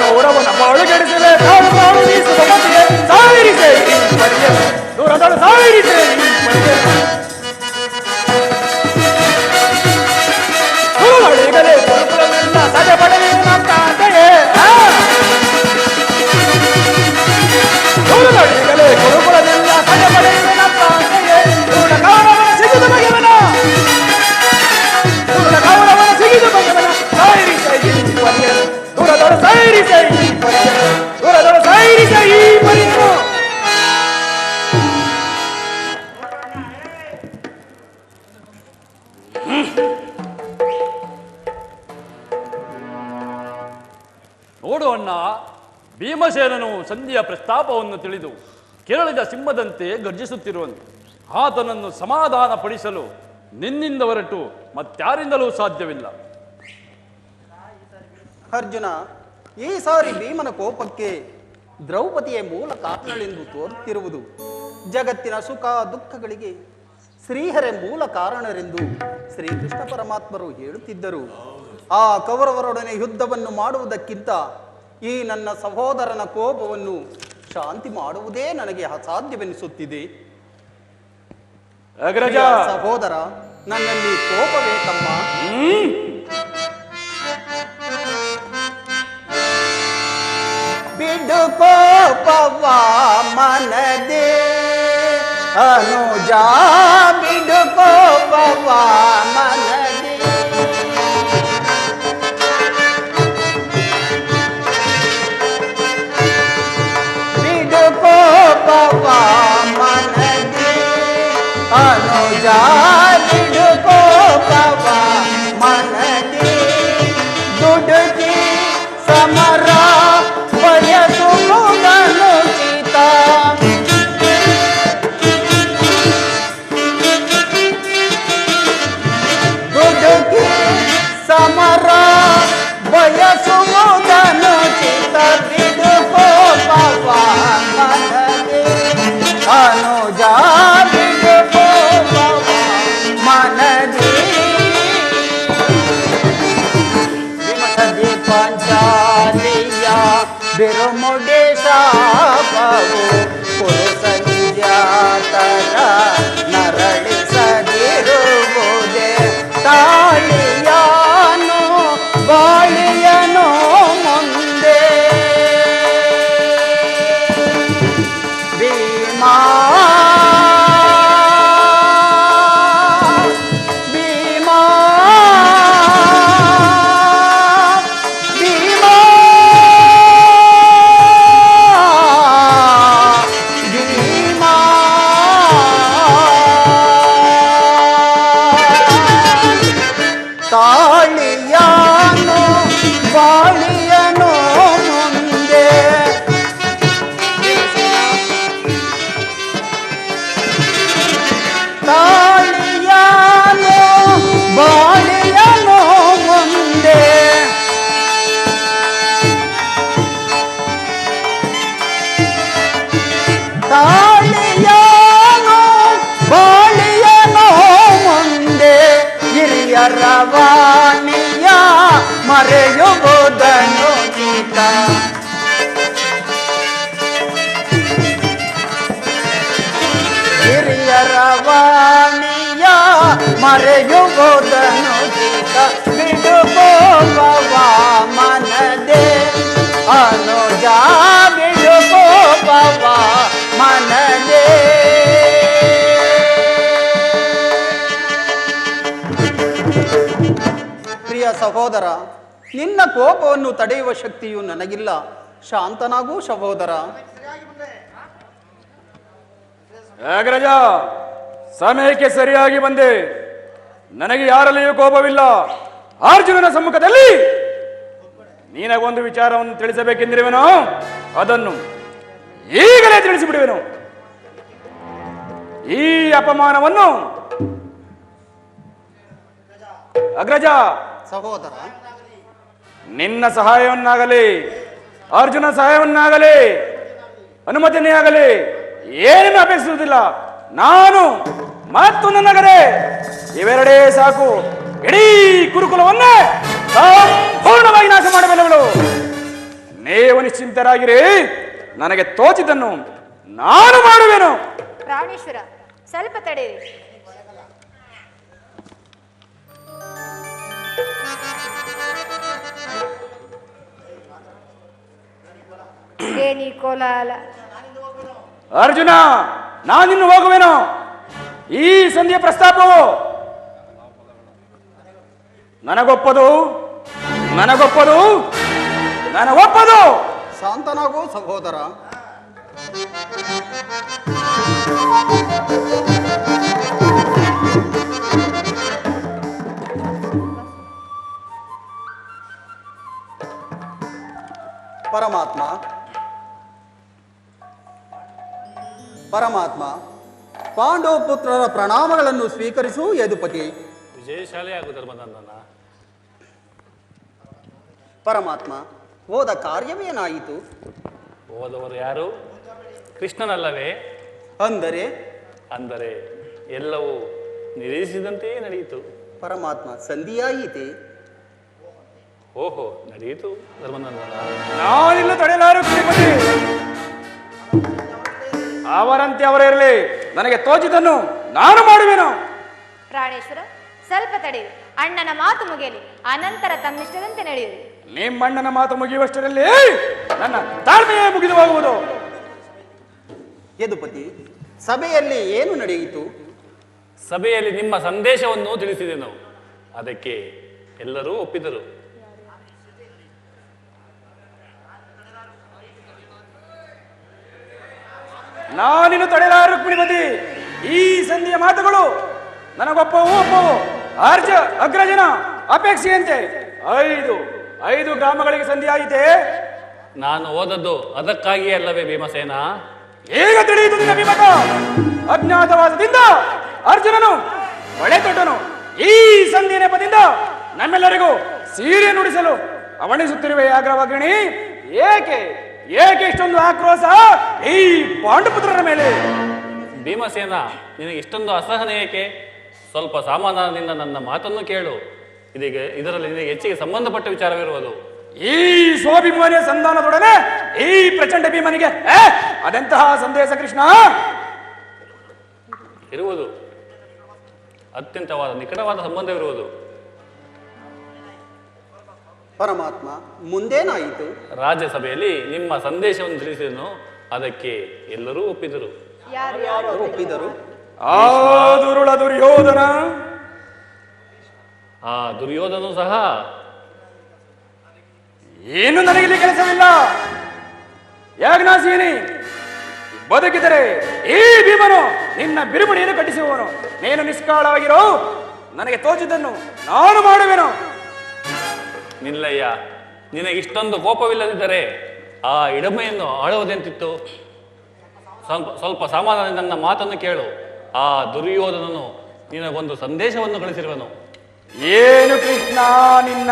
ಕೌರವನ ಬಾಳುಗೆಡಿಸುವೆ ತಾಳು ತಾಳು ನೀ ಶುಭಮತಿಯೇ. ಸಾಯಿರಿಸೆ ದೂರದಳು ಸಾಯಿರಿಸೆ ಈಗಲೇ ಗುರುಕುಲವೆಲ್ಲ ಸದೆ ಪಡೆಯುವ ಕಾಂತೆಯೇ. ಈಗಲೇ ಗುರುಕುಲವೆಲ್ಲ ಸದೆ ಪಡೆಯುವ ಕಾಂತೆಯೇ. ಕೌರವನ ಸಿಗಿದು ಬಗೆವನ ಕೌರವನ ಸಿಗಿದು ಬಗೆವನ ಸಾಯಿರಿಸೆ ದೂರದಳು ಸಾಯಿರಿಸೆ ದೂರದಳು ಸಾಯಿರಿಸೆ ಈ ಪರಿಯನ್ನು. ನೋಡು ಅಣ್ಣ, ಭೀಮಸೇನನು ಸಂಧಿಯ ಪ್ರಸ್ತಾಪವನ್ನು ತಿಳಿದು ಕೆರಳಿದ ಸಿಂಹದಂತೆ ಗರ್ಜಿಸುತ್ತಿರುವನು. ಆತನನ್ನು ಸಮಾಧಾನ ಪಡಿಸಲು ನಿನ್ನಿಂದ ಹೊರಟು ಮತ್ಯಾರಿಂದಲೂ ಸಾಧ್ಯವಿಲ್ಲ. ಅರ್ಜುನ, ಈ ಸಾರಿ ಭೀಮನ ಕೋಪಕ್ಕೆ ದ್ರೌಪದಿಯ ಮೂಲ ಕಾರಣಳೆಂದು ತೋರುತ್ತಿರುವುದು. ಜಗತ್ತಿನ ಸುಖ ದುಃಖಗಳಿಗೆ ಶ್ರೀಹರೇ ಮೂಲ ಕಾರಣರೆಂದು ಶ್ರೀಕೃಷ್ಣ ಪರಮಾತ್ಮರು ಹೇಳುತ್ತಿದ್ದರು. ಆ ಕೌರವರೊಡನೆ ಯುದ್ಧವನ್ನು ಮಾಡುವುದಕ್ಕಿಂತ ಈ ನನ್ನ ಸಹೋದರನ ಕೋಪವನ್ನು ಶಾಂತಿ ಮಾಡುವುದೇ ನನಗೆ ಅಸಾಧ್ಯವೆನಿಸುತ್ತಿದೆ. ಅಗ್ರಜ ಸಹೋದರ, ನನ್ನಲ್ಲಿ ಕೋಪವೇ ತಮ್ಮ. ಬಿಡು ಕೋಪವ ಮನದೆ ಅನುಜ, ಬಿಡು ಕೋಪವ ಮನದೆ. ಬಿಡು ಕೋಪವ ಮನದೆ ಅನುಜ, ಬಿಡು ಕೋಪವ ಮನದೆ. ದುಡುಕಿ ಸಮರ ಬಯಸುವುದನುಚಿತ. ದುಡುಕಿ ಸಮರ ಬಯಸುವುದನುಚಿತ. ಬಿಡು ಕೋಪವ ಮನದೆ ಅನುಜ, ಬಿಡು ಕೋಪವ ಮನದೆ. ವಿಮಸದಿ ಪಾಂಚಾಲಿಯ ಬಿರುಮುಡೇಶಾಪವು ಪುರುಷನಿಜಾತರ ನರಳಿಸದಿರುವುದೇ. ತಾಳಿಯಾನು ಬಾಳಿಯನು ಮುಂದೆ. ಭೀಮಾ ಭೀಮಾ ಭೀಮಾ ಬಾಳಿಯನು ಮುಂದೆ ತಾಳಿಯನು ಬಾಳಿಯನು ಮುಂದೆ ಹಿರಿಯರ ವಾಣಿಯ ಮರೆಯುವುದನ್ನು ಗೀತ ಹಿರಿಯರ ವಾಣಿಯ ಮರೆಯುವುದನ್ನು ಗೀತ ಬಿಡುಗೋಪವ ಮನದೆ ಅನುಜ ಬಿಡುಗೋಪವ ಮನದೆ ಪ್ರಿಯ ಸಹೋದರ, ನಿನ್ನ ಕೋಪವನ್ನು ತಡೆಯುವ ಶಕ್ತಿಯು ನನಗಿಲ್ಲ. ಶಾಂತನಾಗೂ ಸಹೋದರ. ಅಗ್ರಜ, ಸಮಯಕ್ಕೆ ಸರಿಯಾಗಿ ಬಂದೆ. ನನಗೆ ಯಾರಲ್ಲಿಯೂ ಕೋಪವಿಲ್ಲ. ಅರ್ಜುನನ ಸಮ್ಮುಖದಲ್ಲಿ ನೀನಗೊಂದು ವಿಚಾರವನ್ನು ತಿಳಿಸಬೇಕೆಂದಿರುವೆನೋ, ಅದನ್ನು ಈಗಲೇ ತಿಳಿಸಿಬಿಡುವೆನು. ಈ ಅಪಮಾನವನ್ನು ಅಗ್ರಜ, ಸಹೋದರ, ನಿನ್ನ ಸಹಾಯವನ್ನಾಗಲಿ ಅರ್ಜುನ ಸಹಾಯವನ್ನಾಗಲಿ ಅನುಮತಿನೇ ಆಗಲಿ ಏನನ್ನು ಅಪೇಕ್ಷಿಸುವುದಿಲ್ಲ. ನಾನು ಮತ್ತು ನನ್ನ ಗದೆ ಇವೆರಡೇ ಸಾಕು. ಇಡೀ ಕುರುಕುಲವನ್ನೇ ಸಂಪೂರ್ಣವಾಗಿ ನಾಶ ಮಾಡಬಲ್ಲವಳು. ನೀವು ನಿಶ್ಚಿಂತರಾಗಿರಿ. ನನಗೆ ತೋಚಿದ್ದನ್ನು ನಾನು ಮಾಡುವೆನು. ಪ್ರಾಣೇಶ್ವರ, ಸ್ವಲ್ಪ ತಡೆಯಿರಿ. ಏನಿ ಕೋಲಾಲ. ಅರ್ಜುನ, ನಾನಿನ್ನು ಹೋಗುವೆನು. ಈ ಸಂಧಿಯ ಪ್ರಸ್ತಾಪವು ನನಗೊಪ್ಪದು. ಶಾಂತನಾಗೂ ಸಹೋದರ. ಪರಮಾತ್ಮ ಪಾಂಡವ ಪುತ್ರರ ಪ್ರಣಾಮಗಳನ್ನು ಸ್ವೀಕರಿಸು ಯದುಪತಿ. ವಿಜಯಶಾಲಿಯಾಗು ಧರ್ಮನಂದನ. ಪರಮಾತ್ಮ, ಹೋದ ಕಾರ್ಯವೇನಾಯಿತು? ಹೋದವರು ಯಾರು? ಕೃಷ್ಣನಲ್ಲವೇ? ಅಂದರೆ ಎಲ್ಲವೂ ನಿರೀಕ್ಷಿಸಿದಂತೆಯೇ ನಡೆಯಿತು. ಪರಮಾತ್ಮ, ಸಂಧಿಯಾಯಿತೆ? ಓಹೋ, ನಡೆಯಿತು ಧರ್ಮನಂದನ. ನಾನಿಲ್ಲ ತಡೆಯಲಾರು ಶ್ರೀಪತಿ. ಅವರಂತೆ ಅವರಿರಲಿ. ನನಗೆ ತೋಚಿದ್ದನ್ನು ನಾನು ಮಾಡುವೆನು. ಪ್ರಾಣೇಶ್ವರ, ಸ್ವಲ್ಪ ತಡೆಯಿರಿ. ಅಣ್ಣನ ಮಾತು ಮುಗಿಯಲಿ, ಅನಂತರ ತಮ್ಮಿಷ್ಟದಂತೆ ನಡೆಯಿರಿ. ನಿಮ್ಮಣ್ಣನ ಮಾತು ಮುಗಿಯುವಷ್ಟರಲ್ಲಿ ನನ್ನ ತಾಳ್ಮೆಯೇ ಮುಗಿದು ಹೋಗುವುದು. ಯದುಪತಿ, ಸಭೆಯಲ್ಲಿ ಏನು ನಡೆಯಿತು? ಸಭೆಯಲ್ಲಿ ನಿಮ್ಮ ಸಂದೇಶವನ್ನು ತಿಳಿಸಿದೆನು. ಅದಕ್ಕೆ ಎಲ್ಲರೂ ಒಪ್ಪಿದರು. ನಾನಿನ್ನು ತಡೆಯಲಾರ ರುಕ್ಮಿಣಿಪತಿ. ಈ ಸಂಧಿಯ ಮಾತುಗಳು ನನಗೊಪ್ಪವು. ಅಗ್ರಜನ ಅಪೇಕ್ಷೆಯಂತೆ 5 ಗ್ರಾಮಗಳಿಗೆ ಸಂಧಿಯಾಯಿತೆ. ನಾನು ಓದದ್ದು ಅದಕ್ಕಾಗಿಯೇ ಅಲ್ಲವೇ ಭೀಮಸೇನ? ಈಗ ತಿಳಿಯಿತು ನಿನ್ನ ವಿಮತ. ಅಜ್ಞಾತವಾಸದಿಂದ ಅರ್ಜುನನು ಒಳೆ ತೊಟ್ಟನು. ಈ ಸಂಧಿ ನೆಪದಿಂದ ನಮ್ಮೆಲ್ಲರಿಗೂ ಸೀರೆ ನುಡಿಸಲು ಅವಣಿಸುತ್ತಿರುವೆ ಆಗ್ರವಾಗ್ರಣಿ. ಏಕೆ ಇಷ್ಟೊಂದು ಆಕ್ರೋಶ ಈ ಪಾಂಡುಪುತ್ರರ ಮೇಲೆ? ಭೀಮಸೇನ, ನಿನಗೆ ಇಷ್ಟೊಂದು ಅಸಹನೆ ಏಕೆ? ಸ್ವಲ್ಪ ಸಮಾಧಾನದಿಂದ ನನ್ನ ಮಾತನ್ನು ಕೇಳು. ಇದರಲ್ಲಿ ನಿನಗೆ ಹೆಚ್ಚಿಗೆ ಸಂಬಂಧಪಟ್ಟ ವಿಚಾರವಿರುವುದು. ಈ ಸೋಭಿಮಾನಿಯ ಸಂಧಾನದೊಡನೆ ಈ ಪ್ರಚಂಡ ಭೀಮನಿಗೆ ಅದೆಂತಹ ಸಂದೇಶ ಕೃಷ್ಣ? ಇರುವುದು ಅತ್ಯಂತವಾದ ನಿಕಟವಾದ ಸಂಬಂಧವಿರುವುದು. ಪರಮಾತ್ಮ, ಮುಂದೇನಾಯಿತು? ರಾಜ್ಯಸಭೆಯಲ್ಲಿ ನಿಮ್ಮ ಸಂದೇಶವನ್ನು ತಿಳಿಸಿದನು. ಅದಕ್ಕೆ ಎಲ್ಲರೂ ಒಪ್ಪಿದರು. ಯಾರು ಒಪ್ಪಿದರು? ಆ ದುರುಳ ದುರ್ಯೋಧನ. ಆ ದುರ್ಯೋಧನು ಸಹ ಏನು ನನಗಿಲ್ಲಿ ಕೆಲಸವಿಲ್ಲ. ಯಾಜ್ಞಾಸೀನಿ, ಬದುಕಿದರೆ ಈ ಭೀಮನು ನಿನ್ನ ಬಿರುಮಣಿಯನ್ನು ಕಟ್ಟಿಸುವವನು. ನೀನು ನಿಷ್ಕಾಳವಾಗಿರೋ. ನನಗೆ ತೋಚಿದ್ದನ್ನು ನಾನು ಮಾಡುವೆನು. ನಿಲ್ಲಯ್ಯ, ನಿನಗೆ ಇಷ್ಟೊಂದು ಕೋಪವಿಲ್ಲದಿದ್ದರೆ ಆ ಇಡಮೆಯನ್ನು ಆಳುವುದೆಂತಿತ್ತು? ಸ್ವಲ್ಪ ಸಮಾಧಾನ ನನ್ನ ಮಾತನ್ನು ಕೇಳು. ಆ ದುರ್ಯೋಧನನು ನಿನಗೊಂದು ಸಂದೇಶವನ್ನು ಕಳಿಸಿರುವನು. ಏನು ಕೃಷ್ಣ ನಿನ್ನ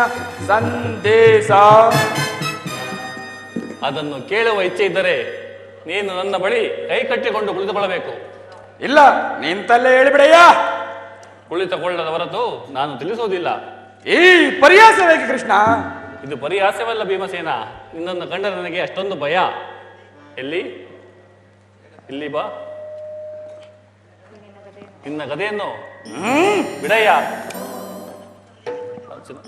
ಸಂದೇಶ? ಅದನ್ನು ಕೇಳುವ ಇಚ್ಛೆ ಇದ್ದರೆ ನೀನು ನನ್ನ ಬಳಿ ಕೈ ಕಟ್ಟಿಕೊಂಡು ಕುಳಿತುಕೊಳ್ಳಬೇಕು. ಇಲ್ಲ, ನಿಂತಲ್ಲೇ ಹೇಳಿಬಿಡಯ್ಯ. ಕುಳಿತುಕೊಳ್ಳದ ಹೊರತು ನಾನು ತಿಳಿಸುವುದಿಲ್ಲ. ಈ ಪರ್ಯಾಸ ಬೇಕೆ ಕೃಷ್ಣ? ಇದು ಪರಿಹಾಸ್ಯವಲ್ಲ ಭೀಮಸೇನ. ನಿನ್ನನ್ನು ಕಂಡರೆ ನನಗೆ ಅಷ್ಟೊಂದು ಭಯ. ಇಲ್ಲಿ ಬಾ. ನಿನ್ನ ಗದೆಯನ್ನು ಬಿಡಯ್ಯ. ಅರ್ಜುನ,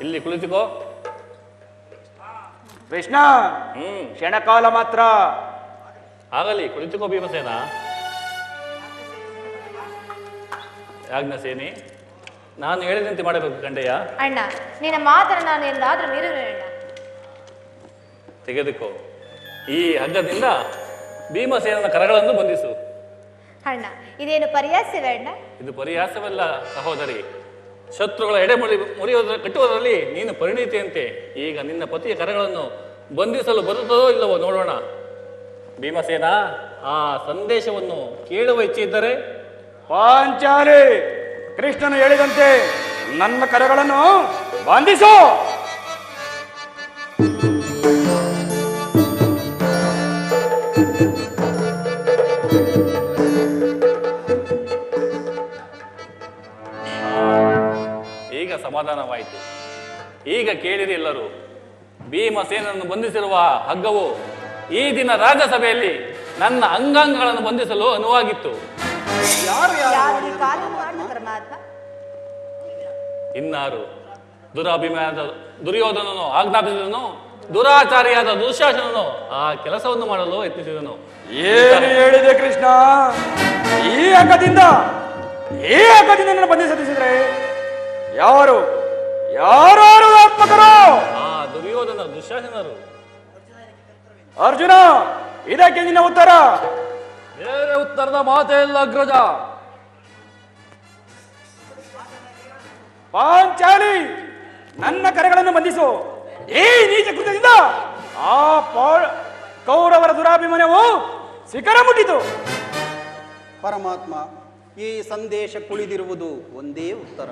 ಇಲ್ಲಿ ಕುಳಿತುಕೋ. ಕೃಷ್ಣ, ಕ್ಷಣಕಾಲ ಮಾತ್ರ. ಆಗಲಿ, ಕುಳಿತುಕೋ ಭೀಮಸೇನ. ಯಾಜ್ಞಸೇನಿ, ನಾನು ಹೇಳಿದಂತೆ ಮಾಡಬೇಕು ಕಂಡೆಯ. ಅಣ್ಣ, ನಿನ್ನ ಮಾತನ್ನು ನಾನು ಎಂದಾದ್ರೂ ಮೀರುವೆ ಅಣ್ಣ. ತೆಗೆದುಕೋ. ಈ ಹಗ್ಗದಿಂದ ಭೀಮಸೇನನ ಕರಗಳನ್ನು ಬಂಧಿಸು. ಅಣ್ಣ, ಇದೇನು ಪರ್ಯಾಸವೇ ಅಣ್ಣ? ಇದು ಪರಿಹಾಸವಲ್ಲ ಸಹೋದರಿ. ಶತ್ರುಗಳ ಕಟ್ಟುವುದರಲ್ಲಿ ನೀನು ಪರಿಣಿತಿಯಂತೆ. ಈಗ ನಿನ್ನ ಪತಿಯ ಕರಗಳನ್ನು ಬಂಧಿಸಲು ಬರುತ್ತದೋ ಇಲ್ಲವೋ ನೋಡೋಣ. ಭೀಮಸೇನ, ಆ ಸಂದೇಶವನ್ನು ಕೇಳುವ ಇಚ್ಛೆ ಇದ್ದರೆ ಪಾಂಚಾಲಿ, ಕೃಷ್ಣನು ಹೇಳಿದಂತೆ ನನ್ನ ಕರಗಳನ್ನು ಬಂಧಿಸು. ಈಗ ಸಮಾಧಾನವಾಯಿತು. ಈಗ ಕೇಳಿರಿ ಎಲ್ಲರೂ. ಭೀಮಸೇನನ್ನು ಬಂಧಿಸಿರುವ ಹಗ್ಗವು ಈ ದಿನ ರಾಜ್ಯಸಭೆಯಲ್ಲಿ ನನ್ನ ಅಂಗಾಂಗಗಳನ್ನು ಬಂಧಿಸಲು ಅನುವಾಗಿತ್ತು. ಯಾರು ಯಾರು ಈ ಕಾರ್ಯವನ್ನು ಮಾಡಿದ ಪರಮಾತ್ಮ? ಇನ್ನಾರು? ದುರಾಭಿಮಾನದ ದುರ್ಯೋಧನನು ಆಜ್ಞಾಪಿಸಿದನು, ದುರಾಚಾರಿಯಾದ ದುಶ್ಯಾಸನನು ಆ ಕೆಲಸವನ್ನು ಮಾಡಲು ಯತ್ನಿಸಿದನು. ಏನು ಹೇಳಿದೆ ಕೃಷ್ಣ? ಈ ಹಗ್ಗದಿಂದ ನನ್ನ ಬಂಧಿಸಿದ್ರೆ ಯಾರು ಯಾರು ಆತ್ಮಕರು? ಆ ದುರ್ಯೋಧನ ದುಶ್ಯಾಸನರು. ಅರ್ಜುನ, ಇದಕ್ಕೆ ನಿನ್ನ ಉತ್ತರ? ಬೇರೆ ಉತ್ತರದ ಮಾತೇ ಇಲ್ಲ ಅಗ್ರಜ. ಪಾಂಚಾಲಿ, ನನ್ನ ಕರೆಗಳನ್ನು ಬಂಧಿಸು. ಈ ನೀಚ ಕೃತ್ಯದಿಂದ ಆ ಕೌರವರ ದುರಾಭಿಮಾನವು ಶಿಖರ ಮುಟ್ಟಿತು. ಪರಮಾತ್ಮ, ಈ ಸಂದೇಶ ಕುಳಿದಿರುವುದು ಒಂದೇ ಉತ್ತರ,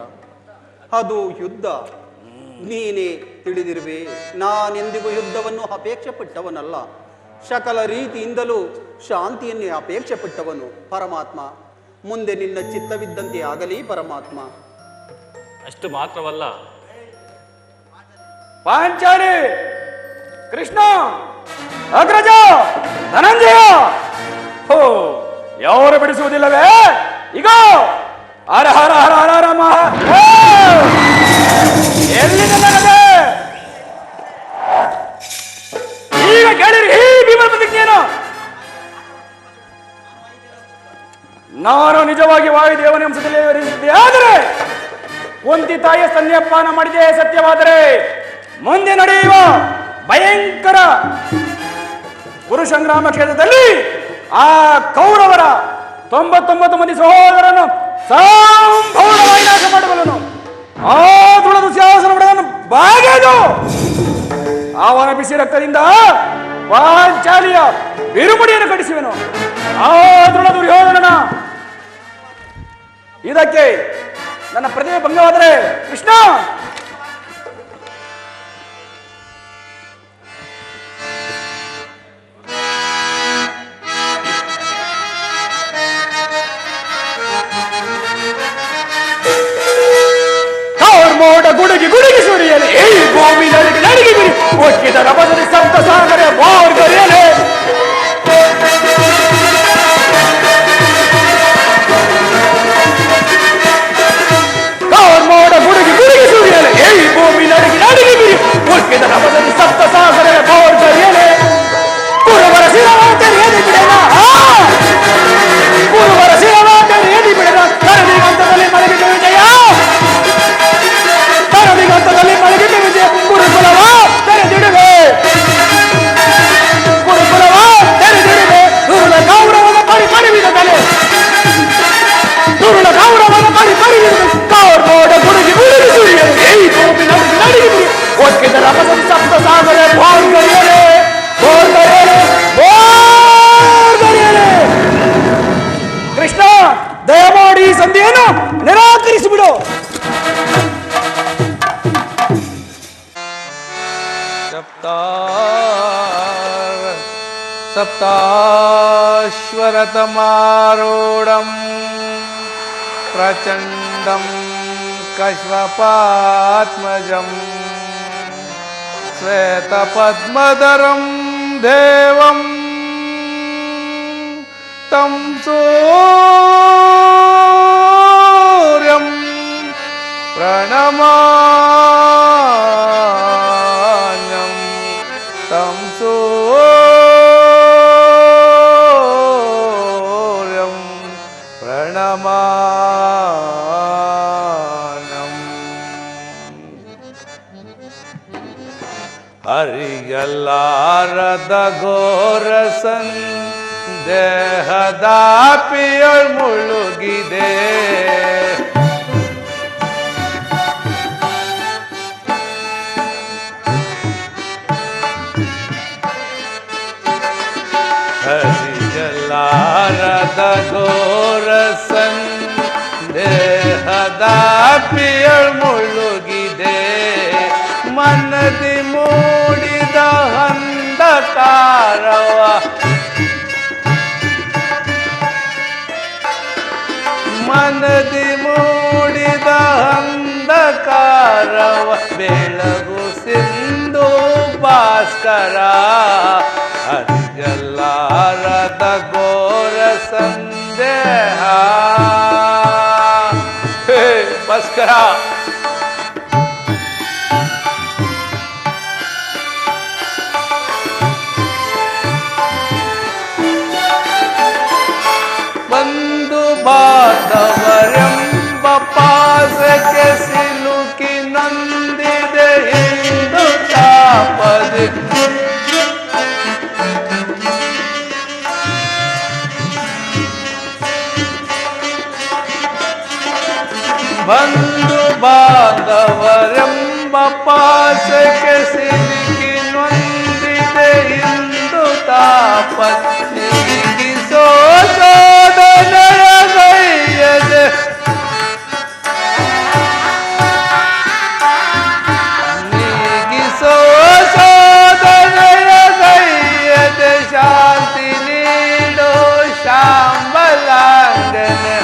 ಅದು ಯುದ್ಧ. ನೀನೇ ತಿಳಿದಿರುವೆ, ನಾನೆಂದಿಗೂ ಯುದ್ಧವನ್ನು ಅಪೇಕ್ಷೆ ಪಟ್ಟವನಲ್ಲ. ಸಕಲ ರೀತಿಯಿಂದಲೂ ಶಾಂತಿಯನ್ನೇ ಅಪೇಕ್ಷೆ ಪಟ್ಟವನು. ಪರಮಾತ್ಮ, ಮುಂದೆ ನಿನ್ನ ಚಿತ್ತವಿದ್ದಂತೆ ಆಗಲಿ ಪರಮಾತ್ಮ. ಅಷ್ಟು ಮಾತ್ರವಲ್ಲ, ಪಾಂಚಾಲಿ, ಕೃಷ್ಣ, ಅಗ್ರಜ, ಧನಂಜಯ, ಹೋ ಯಾರು ಬಿಡಿಸುವುದಿಲ್ಲವೇ? ಈಗ ಹರ ಹರ ಹರ ಹರ ಹರ ಮಹ ಎಲ್ಲಿ ನನಗದೆ? ಈಗ ಕೇಳಿರಿ ಈ ಭೀಮನ ಪ್ರತಿಜ್ಞೆಯನ್ನು. ನಾನು ನಿಜವಾಗಿ ವಾಯುದೇವನ ಅಂಶದಲ್ಲಿ ಇರಿಸಿದ್ದೆ ಆದರೆ ಕುಂತಿ ತಾಯಿಯ ಸ್ತನ್ಯಪಾನ ಮಾಡಿದೆ ಸತ್ಯವಾದರೆ ಮುಂದೆ ನಡೆಯುವ ಭಯಂಕರ ಕುರುಸಂಗ್ರಾಮ ಕ್ಷೇತ್ರದಲ್ಲಿ ಆ ಕೌರವರ 99 ಮಂದಿ ಸಹೋದರನ್ನು ಸಂಪೂರ್ಣವಾಗಿ ನಾಶ ಮಾಡಬಲ್ಲನು. ಆ ದೃಢ ದುಶ್ಯಾಸನ ಬಾಗೆದು ಅವನ ಬಿಸಿ ರಕ್ತದಿಂದ ಪಾಂಚಾಲಿಯ ಬಿರುಮುಡಿಯನ್ನು ಕಟ್ಟಿಸುವೆನು. ಆ ದೃಢ ದುರ್ಯೋಧನನ ಇದಕ್ಕೆ ನನ್ನ ಪ್ರತಿಭೆ ಭಂಗವಾದರೆ ಕೃಷ್ಣ ಮೋಡ ಗುಡುಗಿ ಗುಡುಗಿ ಸುರಿಯಲಿ, ಈ ಭೂಮಿ ನಡುಗಿ ನಡುಗಿ ಬಿಡಿ, ಒಕ್ಕಿದ ರಭಸದಿ ಸಪ್ತ ಸಾಗರ ಬಾರ್ಗರಿಯಲಿ. ಮೋಡ ಗುಡುಗಿ ಗುಡುಗಿ ಸುರಿಯಲಿ, ಈ ಭೂಮಿ ನಡುಗಿ ನಡುಗಿ ಬಿಡಿ, ಒಕ್ಕಿದ ರಭಸದಿ ಸಪ್ತ ಸಾಗರ ಬಾರ್ಗರಿಯಲಿ. ಕುರುವರ ಶಿರವಾಂತರಿಯದಿ ಬಿಡೋಣ, ಕುರುವರ ಶಿರವಾಂತರಿಯದಿ ಬಿಡೋಣ. ಕರದಿಗಂತದಲ್ಲಿ ಮಲಗಿದ ವಿಜಯ, ಕರದಿಗಂತದಲ್ಲಿ ಮಲಗಿದ ವಿಜಯ. ಕುರುಕುಲವ ತೆರೆದಿಡುವೆ, ಕುರುಕುಲವ ತೆರೆದಿಡುವೆ. ದುರುಳ ಗೌರವದ ಪರಿಪರಿವಿದ ತಲೆ, ದುರುಳ ಗೌರವದ ಪರಿಪರಿವಿದ ಮೋಡ ಗುಡುಗಿ ಗುಡುಗಿ ಸುರಿಯಲಿ, ಈ ಭೂಮಿ ನಡುಗಿ ನಡುಗಿ ಬಿಡಿ, ಒಕ್ಕಿದ ರಭಸದಿ ಸಪ್ತ ಸಾಗರ ಬಾರ್ಗರಿಯಲಿ, ಬಾರ್ಗರಿಯಲಿ, ಬಾರ್ಗರಿಯಲಿ. ಕೃಷ್ಣ, ದಯಮಾಡಿ ಈ ಸಂಧಿಯನ್ನು ನಿರಾಕರಿಸಿ ಸಂಹರಿಸಿಬಿಡು. ಸಪ್ತಾಶ್ವರತಮಾರೂಢಂ ಪ್ರಚಂಡಂ ಕಶ್ಯಪಾತ್ಮಜಂ ಶ್ವೇತಪದ್ಮಧರಂ ದೇವಂ तं सूर्यं प्रणमाम्यहं तं सूर्यं प्रणमाम्यहम्. ಅರಿಯಲಾರದ ಘೋರಸನ್ ದೇಹದಾಪಿಯಳ್ ಮುಳುಗಿದೆ, ಹರಿಯಲಾರದ ಘೋರಸನ್ ದೇಹದಾಪಿಯಳ್ ಮುಳುಗಿದೆ, ಮನದಿ ಮೂಡಿದ ಅಂಧಕಾರವ ಮನದಿ ಮೂಡಿದ ಅಂಧಕಾರವ ಬೆಳಗು ಸಿಂಧು ಭಾಸ್ಕರ, ಅರಿಯಲಾರದ ಘೋರ ಸಂದೇಹ. ಹೇ ಭಾಸ್ಕರ, ಬಾಂಧವರೆಂಬ ಪಾಸಕ್ಕೆ ಸಿಲುಕಿ ನಂದಿದೆ ಇಂದು ತಾಪದೆ, ಬಂಧು ಬಾಂಧವರೆಂಬ ಪಾಸಕ್ಕೆ ಸಿಲುಕಿ ನೊಂದಿದೆ ಇಂದು ತಾಪದೆ, ನೀಗಿಸೋ ಸೋದನಯ ಗೈಯದೆ, ನೀಗಿಸೋ ಸೋದನಯ ಗೈಯದೆ, ಶಾಂತಿ ನೀಡೋ ಶಾಂಬಲಾಂಗನೆ,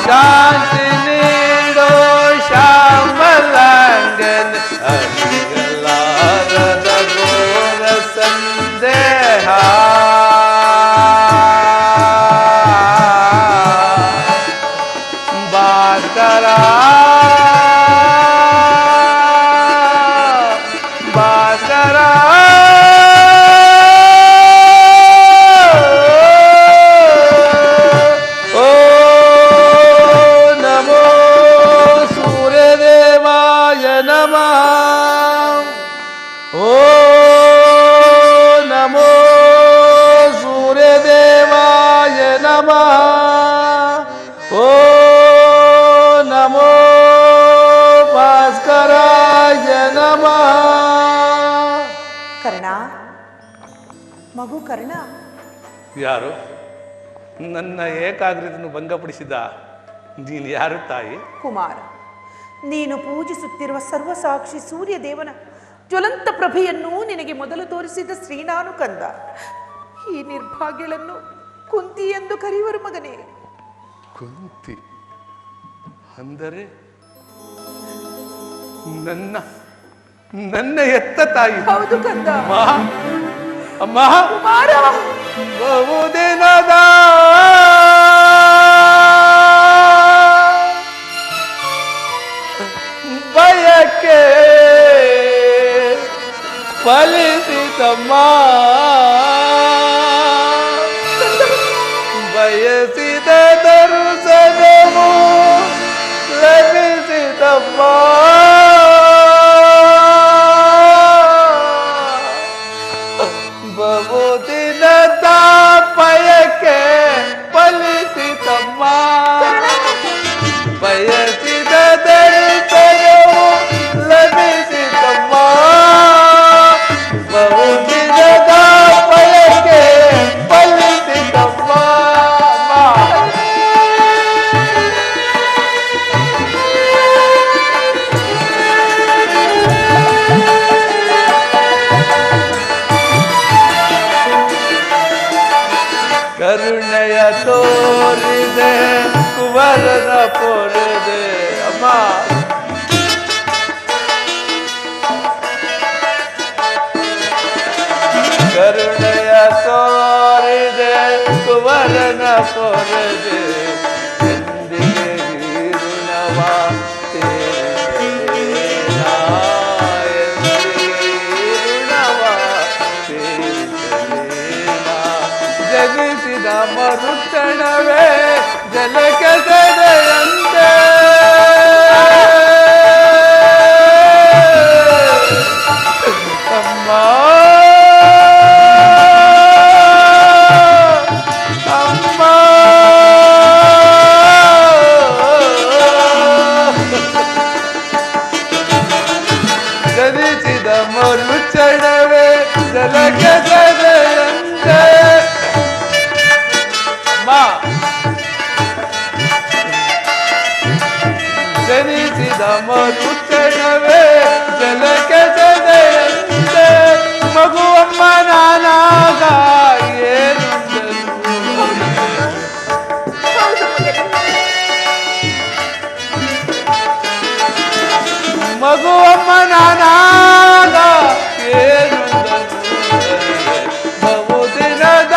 ಶಾಂತಿ ನೀಡೋ ಶಾಂಬಲಾಂಗನೆ, ಅರಿಯಲಾರದ ಘೋರ ಸಂದೇಹ. ಭಾಸ್ಕರ ಭಾಸ್ಕರ ಓ ನಮೋ ಸೂರ್ಯದೇವಾಯ ನಮಃ, ಓ ನಮೋ ಸೂರ್ಯದೇವಾಯ ನಮಃ, ಓ ನಮೋ ಭಾಸ್ಕರಾಯ ನಮಃ. ಕರ್ಣ, ಮಗು ಕರ್ಣ, ಯಾರು ನನ್ನ ಏಕಾಗ್ರತೆಯನ್ನು ಭಂಗಪಡಿಸಿದ? ನೀನು ಯಾರು ತಾಯಿ? ಕುಮಾರ, ನೀನು ಪೂಜಿಸುತ್ತಿರುವ ಸರ್ವಸಾಕ್ಷಿ ಸೂರ್ಯದೇವನ ಜ್ವಲಂತ ಪ್ರಭೆಯನ್ನು ನಿನಗೆ ಮೊದಲು ತೋರಿಸಿದ ಶ್ರೀನಾನು ಕಂದ. ಈ ನಿರ್ಭಾಗ್ಯಳನ್ನು ಕುಂತಿ ಎಂದು ಕರೆಯುವರು ಮಗನೇ. ಕುಂತಿ ಅಂದರೆ ನನ್ನ ನನ್ನ ಎತ್ತ ತಾಯಿ? ಹೌದು ಕಂದ. ಅಮ್ಮ, ಕುಮಾರ, ಬಹುದಿನದ ಬಯಕೆ ಫಲಿಸಿತಮ್ಮ, ಬಯಸಿದ ದರ್ಶನವು ಲಭಿಸಿತಮ್ಮ, ಬಹುದಿನದ ಕರುಣೆಯ ತೋರಿದೆ ಕುವರನ ಪೊರೆದೆ ಅಮ್ಮ. ಕರುಣೆಯ ತೋರಿದೆ ಕುವರನ ಪೊರೆದೆ ಎಂದಿಗೆ ಋಣವ ತೀರಿಸಲೇನ, ಎಂದಿಗೆ ಋಣವ ತೀರಿಸಲೇನ. ಜನಿಸಿದ ಮರುಕ್ಷಣವೇ ಜಲಕ್ಕೆ ಸೆದೆಯಂತೆ ಅಮ್ಮ. ಜನಿಸಿದ ಮರುಕ್ಷಣವೇ ಜಲಕ್ಕೆ ಸೆದೆಯಂತೆ ಜನಿಸಿದ ಮರುಕ್ಷಣವೇ ಜಲಕ್ಕೆ ಸೆದೆಯಂತೆ. ಮಗುವಮ್ಮ ನಾನಾಗ ಏನೊಂದನು ಮಗುವಮ್ಮ ನಾನಾಗ ಏನೊಂದನು ಬಹುದಿನದ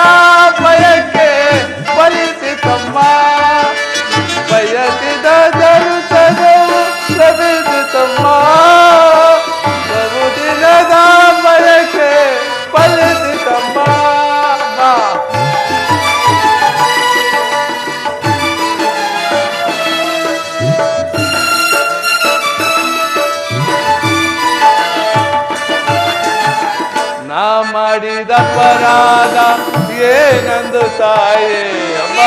ಬಯಕೆ ಫಲಿಸಿತಮ್ಮ. ಬಯಸಿದ ದರ್ಶನವು ಲಭಿಸಿತಮ್ಮ. ಬಹುದಿನದ ಬಯಕೆ ಫಲಿಸಿತಮ್ಮ. ನಾ ಮಾಡಿದ ಅಪರಾಧ ಏನಂದು ತಾಯೇ ಅಮ್ಮ.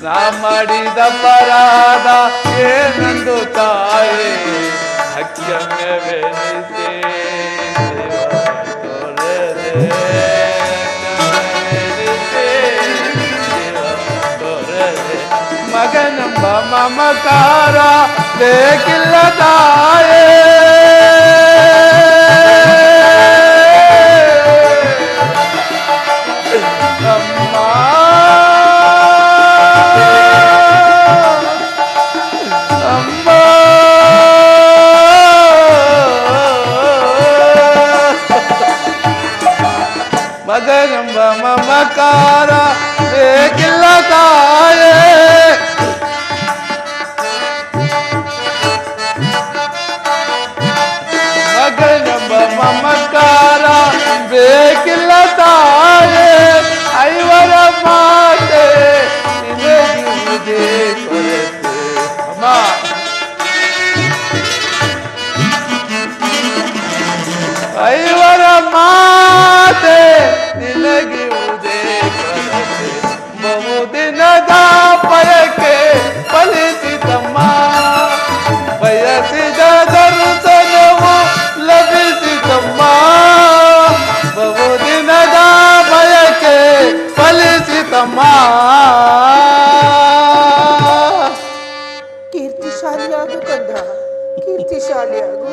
ನಾ ಮಾಡಿದ ಅಪರಾಧ ಏನಂದು ತಾಯೇ ಹಕ್ಯಮೆವೆನಿಸಿ ಮಗನೆಂಬ ಮಮಕಾರ ಬೇಕಿಲ್ಲ ತಾಯೇ. ಅಮ್ಮ ಅಮ್ಮ ಮಗನೆಂಬ ಮಮಕಾರ ಬೇಕಿಲ್ಲ ತಾಯೇ. ಮಗನೆಂಬ ಮಮಕಾರ ಬೇಕಿಲ್ಲ ತಾಯೇ. ಐವರ ಮಾತೆ ನಿನಗಿರುವುದೇ ಕೊರತೆ ಅಮ್ಮ. ಐವರ ಮಾತೆ ನಿನಗಿರುವುದೇ ಕೊರತೆ. ಬಹುದಿನದ ಬಯಕೆ ಫಲಿಸಿತಮ್ಮ. ಬಯಸಿದ ದರ್ಶನವು ಲಭಿಸಿತಮ್ಮ. ಬಹುದಿನದ ಬಯಕೆ ಫಲಿಸಿತಮ್ಮ. ಕೀರ್ತಿಶಾಲಿಯಾಗು ಕಂದ, ಕೀರ್ತಿಶಾಲಿಯಾಗು.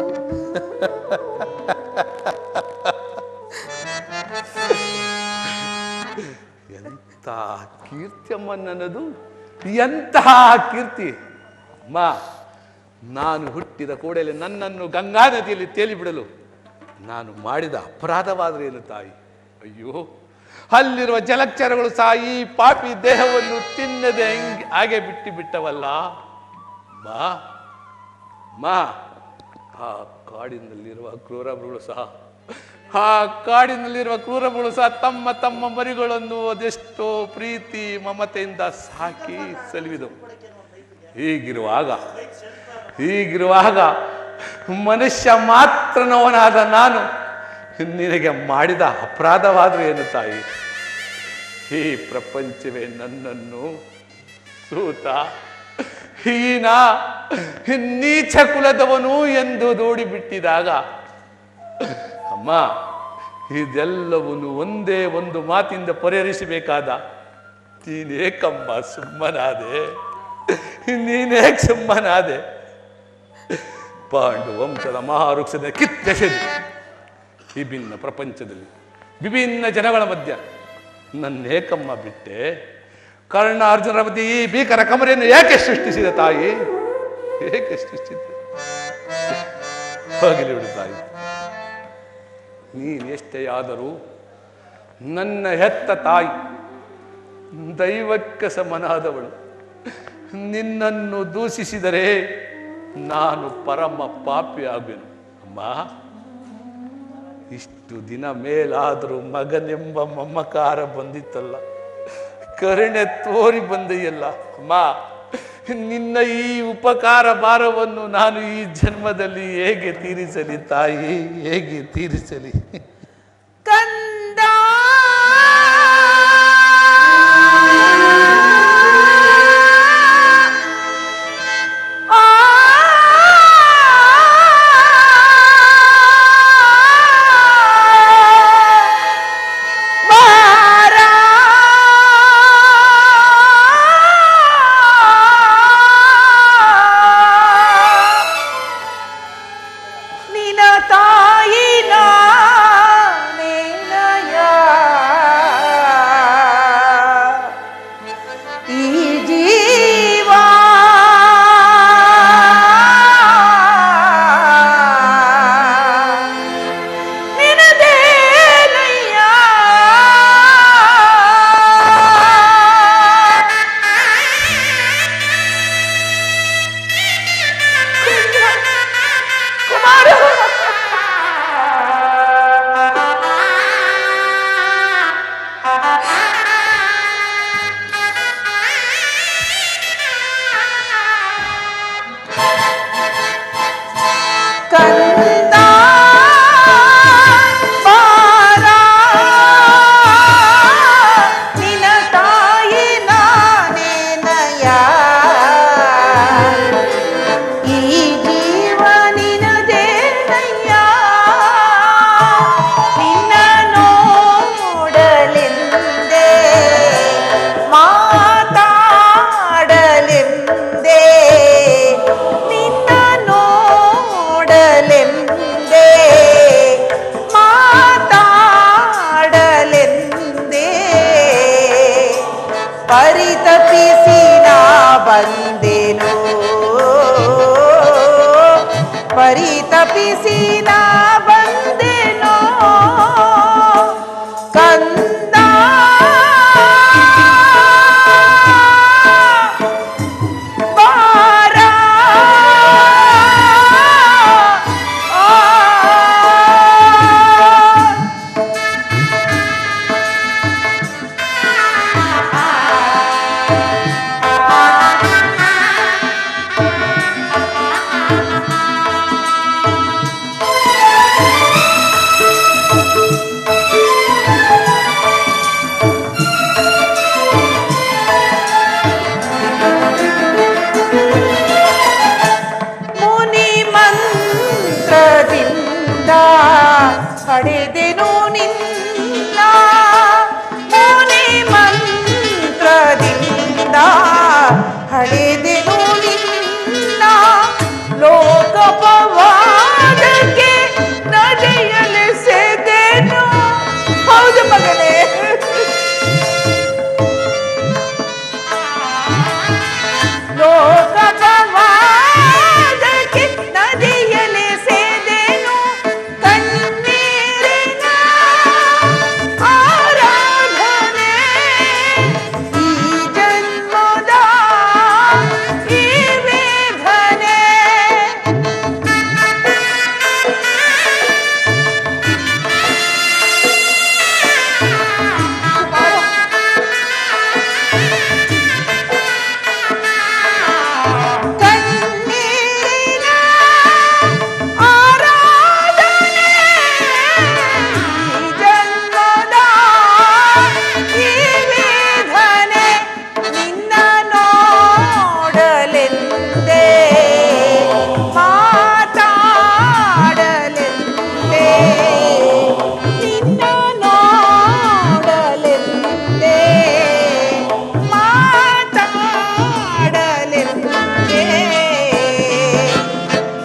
ಎಂಥ ಕೀರ್ತಿಯಮ್ಮ ನನ್ನದು, ಎಂತಹ ಕೀರ್ತಿ ಅಮ್ಮ. ನಾನು ಹುಟ್ಟಿದ ಕೂಡಲೇ ನನ್ನನ್ನು ಗಂಗಾ ನದಿಯಲ್ಲಿ ತೇಲಿಬಿಡಲು ನಾನು ಮಾಡಿದ ಅಪರಾಧವಾದರೆ ಏನು ತಾಯಿ? ಅಯ್ಯೋ, ಅಲ್ಲಿರುವ ಜಲಚರಗಳು ಸಹ ಈ ಪಾಪಿ ದೇಹವನ್ನು ತಿನ್ನದೆ ಹಾಗೆ ಬಿಟ್ಟವಲ್ಲ. ಮಾ ಮಾ ಆ ಕಾಡಿನಲ್ಲಿರುವ ಕ್ರೂರಮೃಗಳು ಸಹ ತಮ್ಮ ತಮ್ಮ ಮರಿಗಳನ್ನು ಅದೆಷ್ಟೋ ಪ್ರೀತಿ ಮಮತೆಯಿಂದ ಸಾಕಿ ಸಲುವಿದವು. ಹೀಗಿರುವಾಗ ಮನುಷ್ಯ ಮಾತ್ರನವನಾದ ನಾನು ನಿನಗೆ ಮಾಡಿದ ಅಪರಾಧವಾದರೂ ಏನು ತಾಯಿ? ಈ ಪ್ರಪಂಚವೇ ನನ್ನನ್ನು ಸೂತ, ಹೀನ, ನೀಚ ಕುಲದವನು ಎಂದು ದೂಡಿಬಿಟ್ಟಿದಾಗ ಅಮ್ಮ, ಇದೆಲ್ಲವನ್ನು ಒಂದೇ ಒಂದು ಮಾತಿಂದ ಪರಿಹರಿಸಬೇಕಾದ ನೀನೇಕಮ್ಮ ಸುಮ್ಮನಾದೆ? ಪಾಂಡು ವಂಶದ ಮಹಾವೃಕ್ಷದ ಕಿತ್ತೆಸೆದು ವಿಭಿನ್ನ ಪ್ರಪಂಚದಲ್ಲಿ ವಿಭಿನ್ನ ಜನಗಳ ಮಧ್ಯ ನನ್ನೇಕಮ್ಮ ಬಿಟ್ಟೆ? ಕರ್ಣ ಅರ್ಜುನರ ಮಧ್ಯೆ ಈ ಭೀಕರ ಕಮರೆಯನ್ನು ಏಕೆ ಸೃಷ್ಟಿಸಿದ ತಾಯಿ? ಏಕೆ ಸೃಷ್ಟಿಸಿದ? ಹೋಗಲಿ ಬಿಡು ತಾಯಿ, ನೀನು ಎಷ್ಟೇ ಆದರೂ ನನ್ನ ಹೆತ್ತ ತಾಯಿ, ದೈವಕ್ಕೆ ಸಮನಾದವಳು. ನಿನ್ನನ್ನು ದೂಷಿಸಿದರೆ ನಾನು ಪರಮ ಪಾಪಿ ಆಗುವೆನು. ಅಮ್ಮ, ಇಷ್ಟು ದಿನ ಮೇಲಾದರೂ ಮಗನೆಂಬ ಮಮಕಾರ ಬಂದಿತ್ತಲ್ಲ, ಕರುಣೆ ತೋರಿ ಬಂದೆಯಲ್ಲ ಅಮ್ಮ. ನಿನ್ನ ಈ ಉಪಕಾರ ಭಾರವನ್ನು ನಾನು ಈ ಜನ್ಮದಲ್ಲಿ ಹೇಗೆ ತೀರಿಸಲಿ ತಾಯಿ, ಹೇಗೆ ತೀರಿಸಲಿ? ಕಂದ ಪರಿತಪಿಸಿ ನಾ ಬಂದೆನೋ ಕಂದ ಬಾರ ಪಡೆದೆನು ನಿನ್ನ ಮುನಿ ಮಂತ್ರದಿಂದ ಹಡೆದೆನು ನಿನ್ನ ಲೋಕಪವಾದಕ್ಕೆ ನಡೆಯಲಿಸೆದೆನು. ಹೌದು ಮಗನೇ, ಲೋಕಪವಾದಕ್ಕೆ ನಡೆಯಲಿಸೆದೆನು.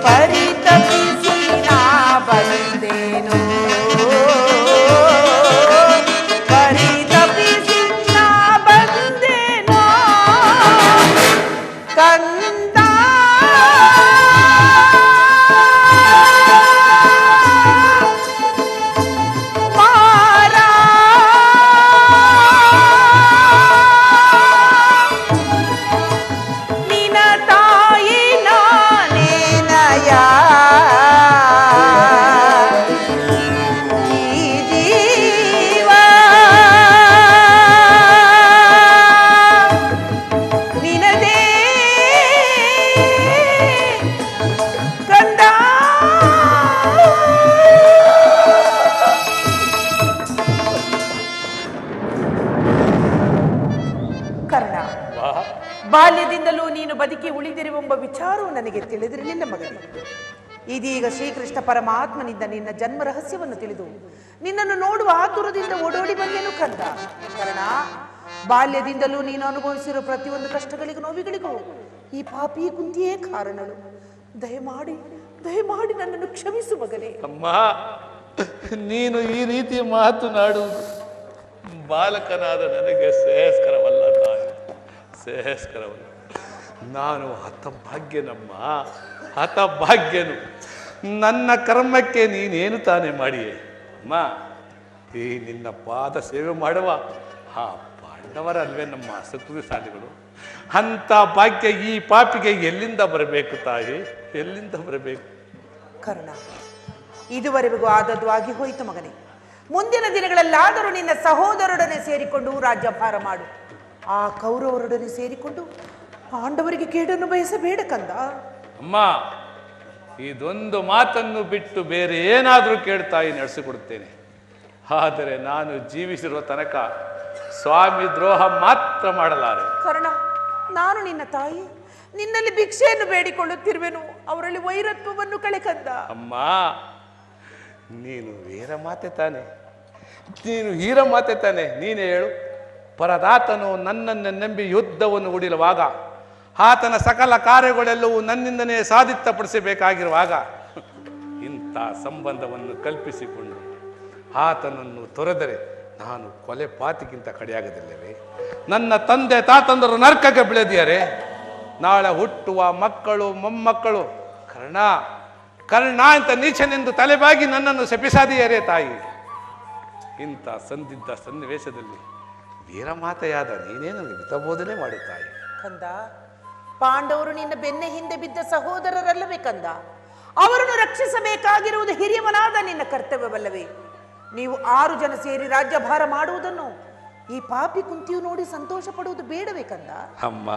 ಪರಿತಪಿಸಿ ನಾ ಬಂದೆನು ಬದುಕಿ ಉಳಿದಿರುವೆಂಬ ವಿಚಾರವು ನನಗೆ ತಿಳಿದಿರಲಿಲ್ಲ ಮಗನೇ. ಇದೀಗ ಶ್ರೀಕೃಷ್ಣ ಪರಮಾತ್ಮನಿಂದ ನಿನ್ನ ಜನ್ಮ ರಹಸ್ಯವನ್ನು ತಿಳಿದು ನಿನ್ನನ್ನು ನೋಡುವ ಆತುರದಿಂದ ಓಡೋಡಿ ಬಂದೆನು ಕಂದ. ಕಾರಣ ಬಾಲ್ಯದಿಂದಲೂ ನೀನು ಅನುಭವಿಸಿರೋ ಪ್ರತಿಯೊಂದು ಕಷ್ಟಗಳಿಗೂ ನೋವಿಗಳಿಗೂ ಈ ಪಾಪಿ ಕುಂತಿಯೇ ಕಾರಣಳು. ದಯಮಾಡಿ ದಯಮಾಡಿ ನನ್ನನ್ನು ಕ್ಷಮಿಸು ಮಗನೇ. ಅಮ್ಮ, ನೀನು ಈ ರೀತಿ ಮಾತನಾಡುವುದು ಬಾಲಕನಾದ ನನಗೆ ಶ್ರೇಯಸ್ಕರವಲ್ಲ ತಾಯಿ, ಶ್ರೇಯಸ್ಕರವಲ್ಲ. ನಾನು ಹತಭಾಗ್ಯನಮ್ಮ, ಹತಭಾಗ್ಯನು. ನನ್ನ ಕರ್ಮಕ್ಕೆ ನೀನೇನು ತಾನೇ ಮಾಡಿಯೇ ಅಮ್ಮ? ಈ ನಿನ್ನ ಪಾದ ಸೇವೆ ಮಾಡುವ ಆ ಪಾಂಡವರಲ್ವೇ ನಮ್ಮ ಸಕೃತಿಶಾಲಿಗಳು? ಅಂಥ ಭಾಗ್ಯ ಈ ಪಾಪಿಗೆ ಎಲ್ಲಿಂದ ಬರಬೇಕು ತಾಯಿ, ಎಲ್ಲಿಂದ ಬರಬೇಕು? ಕರ್ಣ, ಇದುವರೆಗೂ ಆದದ್ದು ಆಗಿ ಹೋಯಿತು ಮಗನೇ. ಮುಂದಿನ ದಿನಗಳಲ್ಲಾದರೂ ನಿನ್ನ ಸಹೋದರರೊಡನೆ ಸೇರಿಕೊಂಡು ರಾಜ್ಯಭಾರ ಮಾಡು. ಆ ಕೌರವರೊಡನೆ ಸೇರಿಕೊಂಡು ಪಾಂಡವರಿಗೆ ಕೇಡನ್ನು ಬಯಸಬೇಡ ಕಂದ. ಅಮ್ಮ, ಇದೊಂದು ಮಾತನ್ನು ಬಿಟ್ಟು ಬೇರೆ ಏನಾದರೂ ಕೇಳ್ತಾಯಿ ನಡೆಸಿಕೊಡುತ್ತೇನೆ. ಆದರೆ ನಾನು ಜೀವಿಸಿರುವ ತನಕ ಸ್ವಾಮಿ ದ್ರೋಹ ಮಾತ್ರ ಮಾಡಲಾರೆ. ಕರ್ಣ, ನಾನು ನಿನ್ನ ತಾಯಿ, ನಿನ್ನಲ್ಲಿ ಭಿಕ್ಷೆಯನ್ನು ಬೇಡಿಕೊಳ್ಳುತ್ತಿರುವೆನು. ಅವರಲ್ಲಿ ವೈರತ್ವವನ್ನು ಕಳೆ ಕಂದ. ಅಮ್ಮ, ನೀನು ವೀರ ಮಾತೆ ತಾನೆ, ನೀನು ಹೀರ ಮಾತೆ ತಾನೆ. ನೀನೇ ಹೇಳು. ಪರದಾತನು ನನ್ನನ್ನು ನಂಬಿ ಯುದ್ಧವನ್ನು ಹೂಡಿರುವಾಗ, ಆತನ ಸಕಲ ಕಾರ್ಯಗಳೆಲ್ಲವೂ ನನ್ನಿಂದನೇ ಸಾಧಿತಪಡಿಸಬೇಕಾಗಿರುವಾಗ ಇಂಥ ಸಂಬಂಧವನ್ನು ಕಲ್ಪಿಸಿಕೊಂಡು ಆತನನ್ನು ತೊರೆದರೆ ನಾನು ಕೊಲೆ ಪಾತಿಗಿಂತ ಕಡೆಯಾಗದಿಲ್ಲವೇ? ನನ್ನ ತಂದೆ ತಾತಂದರು ನರ್ಕಕ್ಕೆ ಬೀಳದಿಯರೆ? ನಾಳೆ ಹುಟ್ಟುವ ಮಕ್ಕಳು ಮೊಮ್ಮಕ್ಕಳು ಕರ್ಣ ಕರ್ಣ ಅಂತ ನೀಚನೆಂದು ತಲೆಬಾಗಿ ನನ್ನನ್ನು ಶಪಿಸಾದಿಯರೇ ತಾಯಿ. ಇಂಥ ಸಂದಿದ್ದ ಸನ್ನಿವೇಶದಲ್ಲಿ ವೀರಮಾತೆಯಾದ ನೀನೇನು ಹಿತಬೋಧನೆ ಮಾಡು ತಾಯಿ. ಕಂದ, ಪಾಂಡವರು ನಿನ್ನ ಬೆನ್ನ ಹಿಂದೆ ಬಿದ್ದ ಸಹೋದರರಲ್ಲವೇ ಕಂದ? ಅವರನ್ನು ರಕ್ಷಿಸಬೇಕಾಗಿರುವುದು ಹಿರಿಯವನಾದ ನಿನ್ನ ಕರ್ತವ್ಯವಲ್ಲವೇ? ನೀವು 6 ಜನ ಸೇರಿ ರಾಜ್ಯಭಾರ ಮಾಡುವುದನ್ನು ಈ ಪಾಪಿ ಕುಂತಿಯು ನೋಡಿ ಸಂತೋಷ ಪಡುವುದು ಬೇಡವೇ ಕಂದ? ಅಮ್ಮ,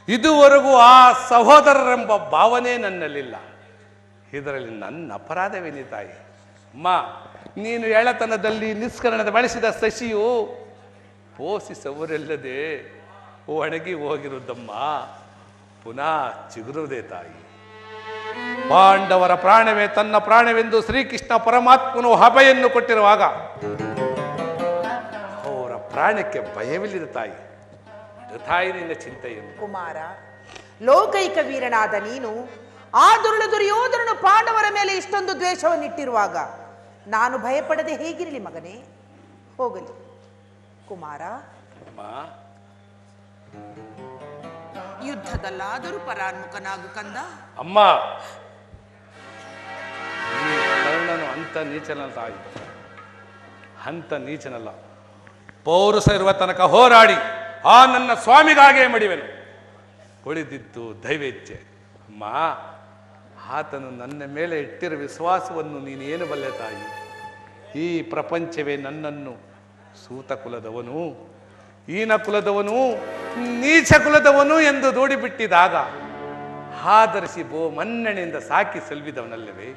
ಇದುವರೆಗೂ ಆ ಸಹೋದರರೆಂಬ ಭಾವನೆ ನನ್ನಲ್ಲಿಲ್ಲ. ಇದರಲ್ಲಿ ನನ್ನ ಅಪರಾಧವೇನಿ ತಾಯಿ? ಅಮ್ಮ, ನೀನು ಎಳೆತನದಲ್ಲಿ ನಿಷ್ಕರಣದ ಬಳಸಿದ ಸಸಿಯು ಪೋಷಿಸವರೆಲ್ಲದೆ ಒಣಗಿ ಹೋಗಿರುವುದಮ್ಮ, ಪುನಃ ಚಿಗುರುವುದೇ ತಾಯಿ. ಪಾಂಡವರ ಪ್ರಾಣವೇ ತನ್ನ ಪ್ರಾಣವೆಂದು ಶ್ರೀಕೃಷ್ಣ ಪರಮಾತ್ಮನು ಅಭಯನ್ನು ಕೊಟ್ಟಿರುವಾಗ ಅವರ ಪ್ರಾಣಕ್ಕೆ ಭಯವಿಲ್ಲದ ತಾಯಿ. ತಾಯಿ ನಿನ್ನ ಚಿಂತೆಯನ್ನು. ಕುಮಾರ, ಲೋಕೈಕ ವೀರನಾದ ನೀನು ಆ ದುರ್ಯೋಧನನು ಪಾಂಡವರ ಮೇಲೆ ಇಷ್ಟೊಂದು ದ್ವೇಷವನ್ನಿಟ್ಟಿರುವಾಗ ನಾನು ಭಯಪಡದೆ ಹೇಗಿರಲಿ ಮಗನೇ? ಹೋಗಲಿ ಕುಮಾರ. ಯುದ್ಧದಲ್ಲಾದರೂ ಪರಾನ್ಮುಖನಾಗು ಕಂದ. ಅಮ್ಮ, ಈ ಕರ್ಣನು ಅಂತ ನೀಚನಲ್ಲ ತಾಯಿ, ಅಂತ ನೀಚನಲ್ಲ. ಪೌರುಷ ಇರುವ ತನಕ ಹೋರಾಡಿ ಆ ನನ್ನ ಸ್ವಾಮಿಗಾಗೇ ಮಡಿವೆನು. ಉಳಿದಿದ್ದು ದೈವೇಚ್ಛೆ. ಅಮ್ಮ, ಆತನು ನನ್ನ ಮೇಲೆ ಇಟ್ಟಿರುವ ವಿಶ್ವಾಸವನ್ನು ನೀನೇನು ಬಲ್ಲೆ ತಾಯಿ? ಈ ಪ್ರಪಂಚವೇ ನನ್ನನ್ನು ಸೂತ ಕುಲದವನು, ಈನ ಕುಲದವನು, ನೀಚ ಕುಲದವನು ಎಂದು ದೂಡಿಬಿಟ್ಟಿದಾಗ ಆಧರಿಸಿ ಮನ್ನಣೆಯಿಂದ ಸಾಕಿ ಸೆಲ್ವಿದವನಲ್ಲವೇ?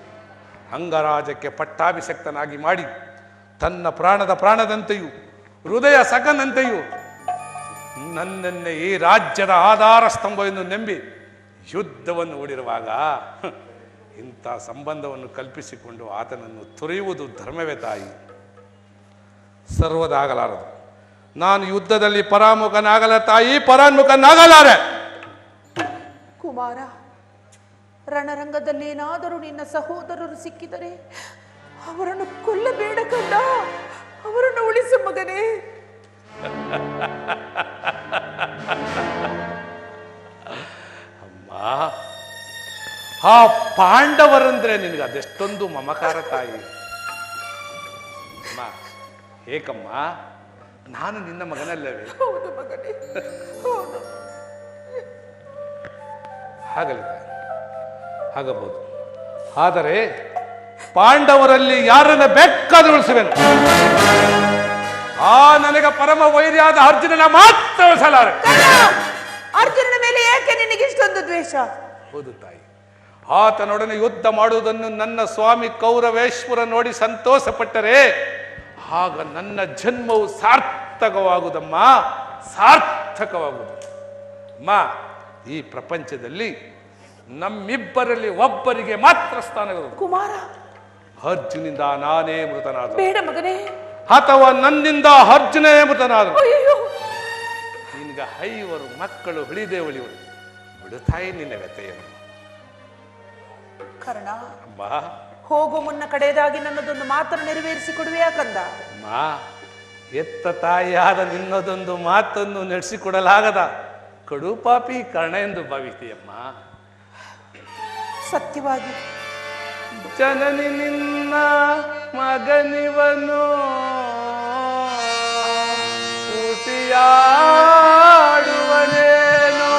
ಅಂಗರಾಜಕ್ಕೆ ಪಟ್ಟಾಭಿಷಕ್ತನಾಗಿ ಮಾಡಿ ತನ್ನ ಪ್ರಾಣದಂತೆಯೂ ಹೃದಯ ಸಗನಂತೆಯೂ ನನ್ನನ್ನೇ ಈ ರಾಜ್ಯದ ಆಧಾರ ಸ್ತಂಭ ಎಂದು ನಂಬಿ ಯುದ್ಧವನ್ನು ಹೂಡಿರುವಾಗ ಇಂಥ ಸಂಬಂಧವನ್ನು ಕಲ್ಪಿಸಿಕೊಂಡು ಆತನನ್ನು ತೊರೆಯುವುದು ಧರ್ಮವೇ ತಾಯಿ? ಸರ್ವದಾಗಲಾರದು. ನಾನು ಯುದ್ಧದಲ್ಲಿ ಪರಾಮುಖನಾಗಲ ತಾಯಿ, ಪರಾನ್ಮುಖನಾಗಲಾರೆ. ಕುಮಾರ, ರಣರಂಗದಲ್ಲಿ ಏನಾದರೂ ನಿನ್ನ ಸಹೋದರರು ಸಿಕ್ಕಿದರೆ ಅವರನ್ನು ಕೊಲ್ಲಬೇಡ ಕಂದ, ಅವರನ್ನು ಉಳಿಸು ಮಗನೇ. ಅಮ್ಮ, ಆ ಪಾಂಡವರಂದ್ರೆ ನಿನಗೆ ಅದೆಷ್ಟೊಂದು ಮಮಕಾರ ತಾಯಿ. ಅಮ್ಮ, ಏಕಮ್ಮ, ನಾನು ನಿನ್ನ ಮಗನಲ್ಲವೇ? ಹೌದು ಮಗನೇ, ಹೌದು. ಹಾಗಲ್ಲ ತಾಯಿ, ಆಗಬಹುದು. ಆದರೆ ಪಾಂಡವರಲ್ಲಿ ಯಾರನ್ನ ಬೇಕಾದ್ರೂ ಉಳಿಸುವೆನು. ಆ ನನಗೆ ಪರಮ ವೈರ್ಯಾದ ಅರ್ಜುನನ ಮಾತ್ರ ಉಳಿಸಲಾರೆ. ಅರ್ಜುನನ ಮೇಲೆ ಏಕೆ ನಿನಗೆ ಇಷ್ಟೊಂದು ದ್ವೇಷ? ಹೌದು ತಾಯಿ, ಆತನೊಡನೆ ಯುದ್ಧ ಮಾಡುವುದನ್ನು ನನ್ನ ಸ್ವಾಮಿ ಕೌರವೇಶ್ವರ ನೋಡಿ ಸಂತೋಷಪಟ್ಟರೆ ಆಗ ನನ್ನ ಜನ್ಮವು ಸಾರ್ಥಕವಾಗುವುದಮ್ಮ, ಸಾರ್ಥಕವಾಗುವುದು. ಅಮ್ಮ, ಈ ಪ್ರಪಂಚದಲ್ಲಿ ನಮ್ಮಿಬ್ಬರಲ್ಲಿ ಒಬ್ಬರಿಗೆ ಮಾತ್ರ ಸ್ಥಾನಗಳು. ಕುಮಾರ, ಅರ್ಜುನಿಂದ ನಾನೇ ಮೃತನಾದ, ಬೇಡ ಮಗನೇ. ಅಥವಾ ನನ್ನಿಂದ ಅರ್ಜುನೇ ಮೃತನಾದ. ಅಯ್ಯೋ, ನಿನಗೆ 5 ಮಕ್ಕಳು ಉಳಿದೇವಳಿವರು. ಬಿಡುತ್ತಾಯಿ ನಿನ್ನ ವ್ಯತೆಯನ್ನು. ಕರ್ಣ, ಅಮ್ಮ, ಹೋಗೋ ಮುನ್ನ ಕಡೆಯದಾಗಿ ನನ್ನದೊಂದು ಮಾತನ್ನು ನೆರವೇರಿಸಿ ಕೊಡುವೆಯಾ ಕಂದ? ಅಮ್ಮ, ಎತ್ತ ತಾಯಿಯಾದ ನಿನ್ನದೊಂದು ಮಾತನ್ನು ನಡೆಸಿಕೊಡಲಾಗದ ಕಡು ಪಾಪಿ ಕರ್ಣ ಎಂದು ಭಾವಿಸ್ತೀಯಮ್ಮ. ಸತ್ಯವಾಗಿ ಜನನಿ ನಿನ್ನ ಮಗನಿವನು ಉಸಿಯಾಡುವನೇನೋ.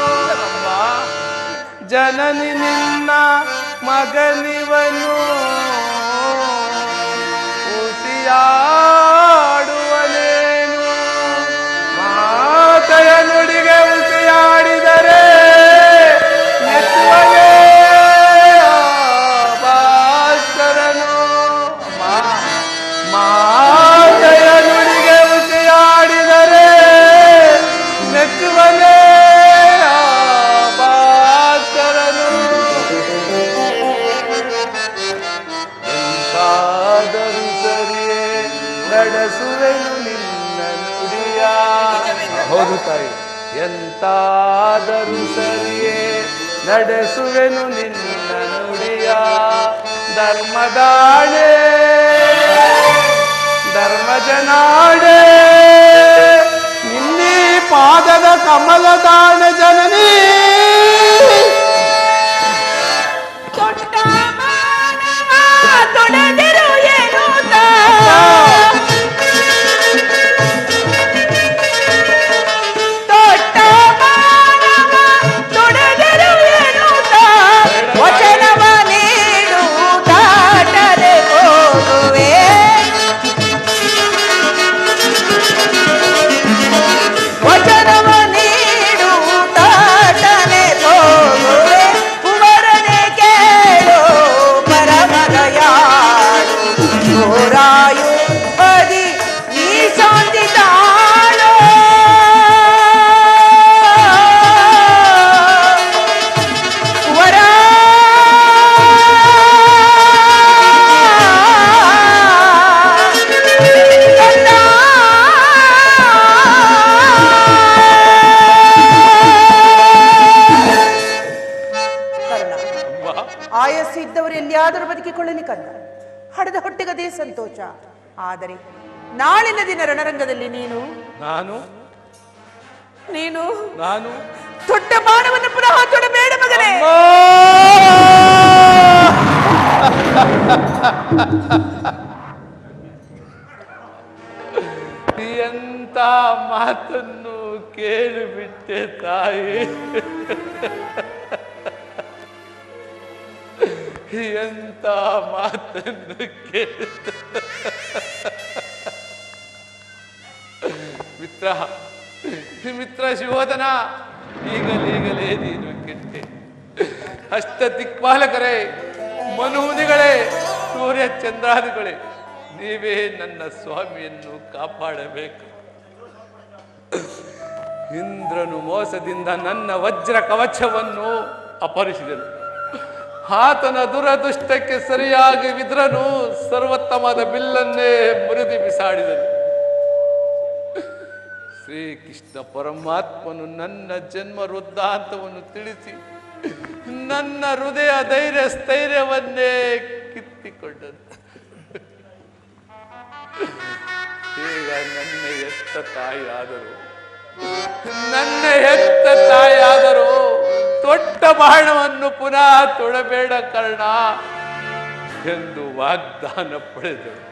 ಜನನಿ ನಿನ್ನ ಮಗನಿವನು ಉಸಿಯಾಡುವನೇನು. ಮಾತೆಯ ನುಡಿಗೆ ಉಸಿಯಾಡಿದರೆ ಮೆಚ್ಚುವನೇ ಭಾಸ್ಕರನು. ಮಾತೆಯ ನುಡಿಗೆ ಉಸಿಯಾಡಿದರೆ ಮೆಚ್ಚುವನೇ ಭಾಸ್ಕರನು. ಎಂತಾದರೂ ಸರಿಯೇ ನಡೆಸುವೆನು ನಿನ್ನ ನುಡಿಯ. ಹೌದು ತಾಯಿ, ಎಂತಾದರೂ ಸರಿಯೇ ನಡೆಸುವೆನು ನಿನ್ನ ನುಡಿಯ. ಧರ್ಮದಾಣೆ ಧರ್ಮಜನಾಡೆ ನಿನ್ನಿ ಪಾದದ ಕಮಲದಾಣ ಜನನಿ. ತೊಡೆದಿರು ಎನ್ನುತ್ತ ದೊಡ್ಡ ಮಾನವ ತೊಡೆದಿರು ಎನ್ನುತ್ತ ವಚನವ ನೀಡು ದಾಟದೆ ಹೋಗುವೆ. ವಚನವ ನೀಡು ದಾಟನೆ ಹೋಗುವೆ. ಕುವರನೆ ಕೇಳು ಪರಮದಯಾಳು ಘೋರಾಯು ಹರಿ ಈ ಶಾಂತಿ ತಾಳು. ಕುವರ ಆಯಸ್ಸು ಇದ್ದವರು ಎಲ್ಲಿಯಾದರೂ ಬದುಕಿಕೊಳ್ಳಲಿ ಕಂದ. ಹಡೆದ ಹೊಟ್ಟೆಗದೇ ಸಂತೋಷ. ಆದರೆ ನಾಳಿನ ದಿನ ರಣರಂಗದಲ್ಲಿ ನೀನು ನಾನು ನೀನು ನಾನು ದೊಡ್ಡ ಬಾಣವನ್ನು ಪುನಃ ತೊಡಬೇಡ ಮಗನೇ. ಎಂತ ಮಾತನ್ನು ಕೇಳಿಬಿಟ್ಟೆ ತಾಯಿ. ಎಂತ ಮಾತನ್ನು ಕೇಳಿ. ಮಿತ್ರ ಶಿವೋಧನ, ಈಗಲೇ ನೀನು ಕೆಟ್ಟೆ. ಅಷ್ಟ ದಿಕ್ಪಾಲಕರೇ, ಮನುಮುನಿಗಳೇ, ಸೂರ್ಯ ಚಂದ್ರಾದಿಗಳೇ, ನೀವೇ ನನ್ನ ಸ್ವಾಮಿಯನ್ನು ಕಾಪಾಡಬೇಕು. ಇಂದ್ರನು ಮೋಸದಿಂದ ನನ್ನ ವಜ್ರ ಕವಚವನ್ನು ಅಪಹರಿಸಿದನು. ಆತನ ದುರದೃಷ್ಟಕ್ಕೆ ಸರಿಯಾಗಿ ವಿದ್ರನು ಸರ್ವೋತ್ತಮವಾದ ಬಿಲ್ಲನ್ನೇ ಮುರಿದು ಬಿಸಾಡಿದನು. ಶ್ರೀಕೃಷ್ಣ ಪರಮಾತ್ಮನು ನನ್ನ ಜನ್ಮ ವೃತ್ತಾಂತವನ್ನು ತಿಳಿಸಿ ನನ್ನ ಹೃದಯ ಸ್ಥೈರ್ಯವನ್ನೇ ಕಿತ್ತಿಕೊಂಡನು. ಈಗ ನನ್ನ ಹೆತ್ತ ತಾಯಿಯಾದರೂ ದೊಡ್ಡ ಬಾಣವನ್ನು ಪುನಃ ತೊಡಬೇಡ ಕರ್ಣ ಎಂದು ವಾಗ್ದಾನ ಪಡೆದಳು.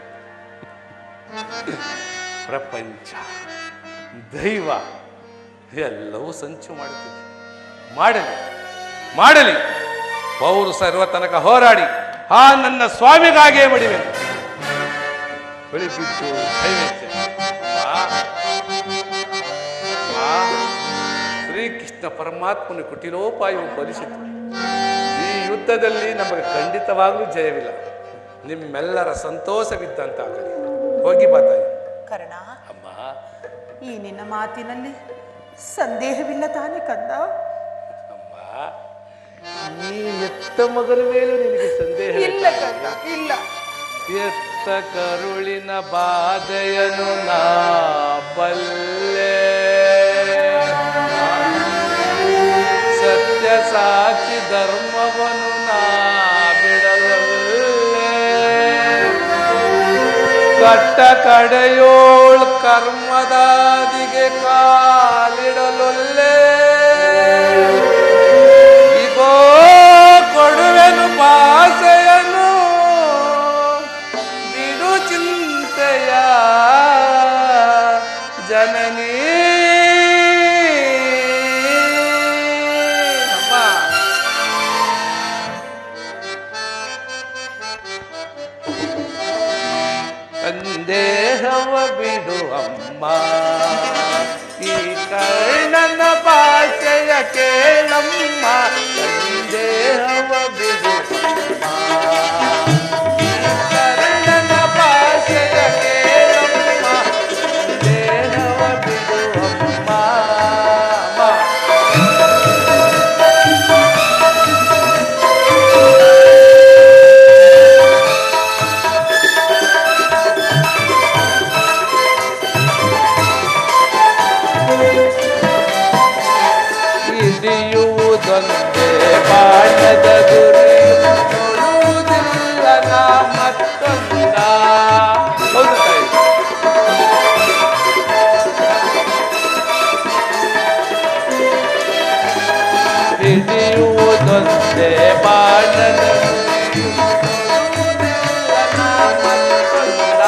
ಪ್ರಪಂಚ, ದೈವ ಎಲ್ಲವೂ ಸಂಚು ಮಾಡುತ್ತಿದೆ. ಮಾಡಲಿ ಪೌರು ಸರ್ವ ತನಕ ಹೋರಾಡಿ ಆ ನನ್ನ ಸ್ವಾಮಿಗಾಗೇ ಮಡಿವೆ. ಬೆಳಿಬಿದ್ದು ಶ್ರೀಕೃಷ್ಣ ಪರಮಾತ್ಮನ ಕುಟಿಲೋಪಾಯವು ಫಲಿಸಿತು. ಈ ಯುದ್ಧದಲ್ಲಿ ನಮಗೆ ಖಂಡಿತವಾಗಲೂ ಜಯವಿಲ್ಲ. ನಿಮ್ಮೆಲ್ಲರ ಸಂತೋಷವಿದ್ದಂತಾಗಲಿ. ಹೋಗಿ ಬಾತಾಯಿ. ಕರ್ಣ, ಅಮ್ಮ, ಈ ನಿನ್ನ ಮಾತಿನಲ್ಲಿ ಸಂದೇಹವಿಲ್ಲ ತಾನೆ ಕಂದ? ಅಮ್ಮ, ನೀ ಎತ್ತ ಮಗನ ಮೇಲೂ ನಿನಗೆ ಸಂದೇಹ ಇಲ್ಲ ಕಂದ, ಇಲ್ಲ. ಎತ್ತ ಕರುಳಿನ ಬಾಧೆಯನು ನಾ ಬಲ್ಲೆ, ಸತ್ಯ ಸಾಕ್ಷಿ ಧರ್ಮವನು ನಾ ಬಿಡಲಲ್ಲೇ, ಕಟ್ಟ ಕಡೆಯೋಳ್ ಕರ್ಮದಾದಿಗೆ ಕಾಲಿಡಲೊಲ್ಲೆ, ಇಗೋ ಕೊಡುವೆನು ಭಾಷೆಯನ್ನು ಬಿಡು ಚಿಂತೆಯ ಜನನೀ. ಸಂದೇಹವ ಬಿಡು ಅಮ್ಮ, ಈ ಕರ್ಣನ ಭಾಷೆಯ ಕೇಳಮ್ಮ, ಸಂದೇಹವ ಬಿಡು ಅಮ್ಮ, ಈ ಕರ್ಣನ ಭಾಷೆಯ ಕೇಳಮ್ಮ, ಸಂದೇಹವ ಬಿಡು ಅಮ್ಮ. ಹಿಡಿಯುವುದೊಂದೇ ಬಾಣದ ಗುರಿ, ನೋಡುವುದಿಲ್ಲ ನಾ ಮತ್ತೊಂದ. ಹೌದು ತಾಯಿ, ಹಿಡಿಯುವುದೊಂದೇ ಬಾಣದ ಗುರಿ, ನೋಡುವುದಿಲ್ಲ ನಾ ಮತ್ತೊಂದ.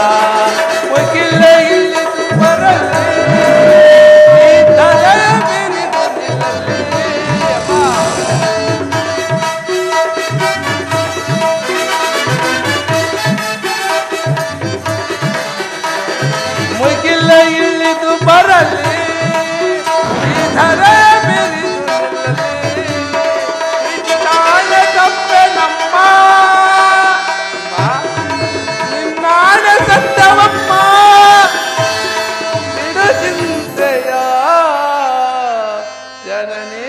ಮುಗಿಲ ಇಳಿದು ಬರಲಿ, ಈ ತಲೆಯ ಮೇಲಿದು ನಿಲ್ಲಲಿ. ಮುಗಿಲ ಇಳಿದು ಬರಲಿ, ಈ ಧರೆ ಮೇಲಿದು ನಿಲ್ಲಲಿ. ನಿನ್ನಾಳೆ ತಪ್ಪೆ ನಮ್ಮ, ನಿನ್ನಾಳೆ ಸತ್ಯವಮ್ಮ, ಬಿಡು ಚಿಂತೆಯ ಜನನೀ.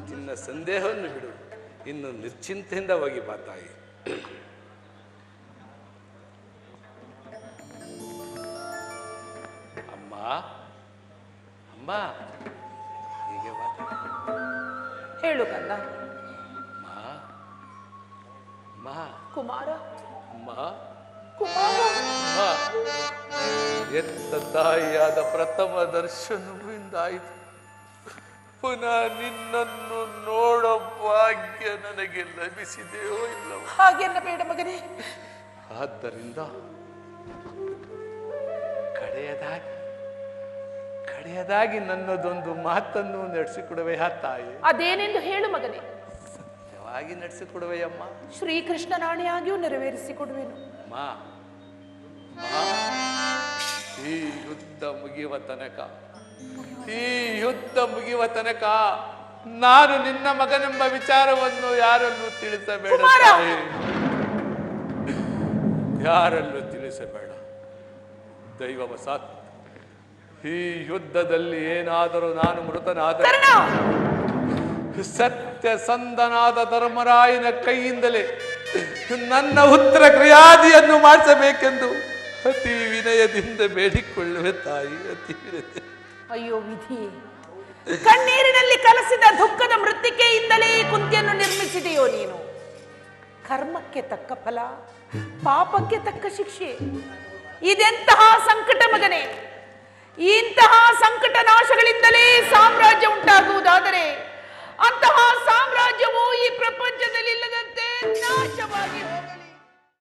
ನಿನ್ನ ಸಂದೇಹವನ್ನು ಬಿಡು, ಇನ್ನು ನಿರ್ಚಿಂತೆಯಿಂದ ಹೋಗಿ ಬಾ ತಾಯಿ. ಅಮ್ಮ ಅಮ್ಮ, ಹೀಗೆ ಬಾ. ಹೇಳು ಕಂದ. ಅಮ್ಮ ಅಮ್ಮ ಕುಮಾರ, ಅಮ್ಮ ಕುಮಾರ. ಅಮ್ಮ, ಎತ್ತ ತಾಯಿಯಾದ ಪ್ರಥಮ ದರ್ಶನವಿಂದಾಯಿತು. ಪುನಃ ನಿನ್ನನ್ನು ನೋಡೋ ಭಾಗ್ಯ ನನಗೆ ಲಭಿಸಿದೆಯೋ ಇಲ್ಲವೋ? ಹಾಗೆನ್ನಬೇಡ ಮಗನೇ. ಆದ್ದರಿಂದ ಕಡೆಯದಾಗಿ ನನ್ನದೊಂದು ಮಾತನ್ನು ನಡೆಸಿಕೊಡುವೆಯಾ ತಾಯಿ? ಅದೇನೆಂದು ಹೇಳು ಮಗನೇ. ಸತ್ಯವಾಗಿ ನಡೆಸಿಕೊಡುವೆಯಮ್ಮ. ಶ್ರೀಕೃಷ್ಣನಾಣೆಯಾಗಿಯೂ ನೆರವೇರಿಸಿಕೊಡುವೆನು. ಅಮ್ಮ, ಈ ಯುದ್ಧ ಮುಗಿಯುವ ತನಕ ನಾನು ನಿನ್ನ ಮಗನೆಂಬ ವಿಚಾರವನ್ನು ಯಾರಲ್ಲೂ ತಿಳಿಸಬೇಡ ತಾಯಿ. ಯಾರಲ್ಲೂ ತಿಳಿಸಬೇಡ. ದೈವವಸಾತ್ ಈ ಯುದ್ಧದಲ್ಲಿ ಏನಾದರೂ ನಾನು ಮೃತನಾದರೆ ಸತ್ಯಸಂಧನಾದ ಧರ್ಮರಾಯನ ಕೈಯಿಂದಲೇ ನನ್ನ ಉತ್ತರ ಕ್ರಿಯಾದಿಯನ್ನು ಮಾಡಿಸಬೇಕೆಂದು ಅತಿ ವಿನಯದಿಂದ ಬೇಡಿಕೊಳ್ಳುವೆ ತಾಯಿ, ಅತಿ ವಿನಯ. ಅಯ್ಯೋ ವಿಧಿ, ಕಣ್ಣೀರಿನಲ್ಲಿ ಕಲಸಿದ ದುಃಖದ ಮೃತ್ತಿಕೆಯಿಂದಲೇ ಕುಂತಿಯನ್ನು ನಿರ್ಮಿಸಿದೆಯೋ ನೀನು. ಕರ್ಮಕ್ಕೆ ತಕ್ಕ ಫಲ, ಪಾಪಕ್ಕೆ ತಕ್ಕ ಶಿಕ್ಷೆ. ಇದೆಂತಹ ಸಂಕಟ ಮಗನೇ! ಇಂತಹ ಸಂಕಟ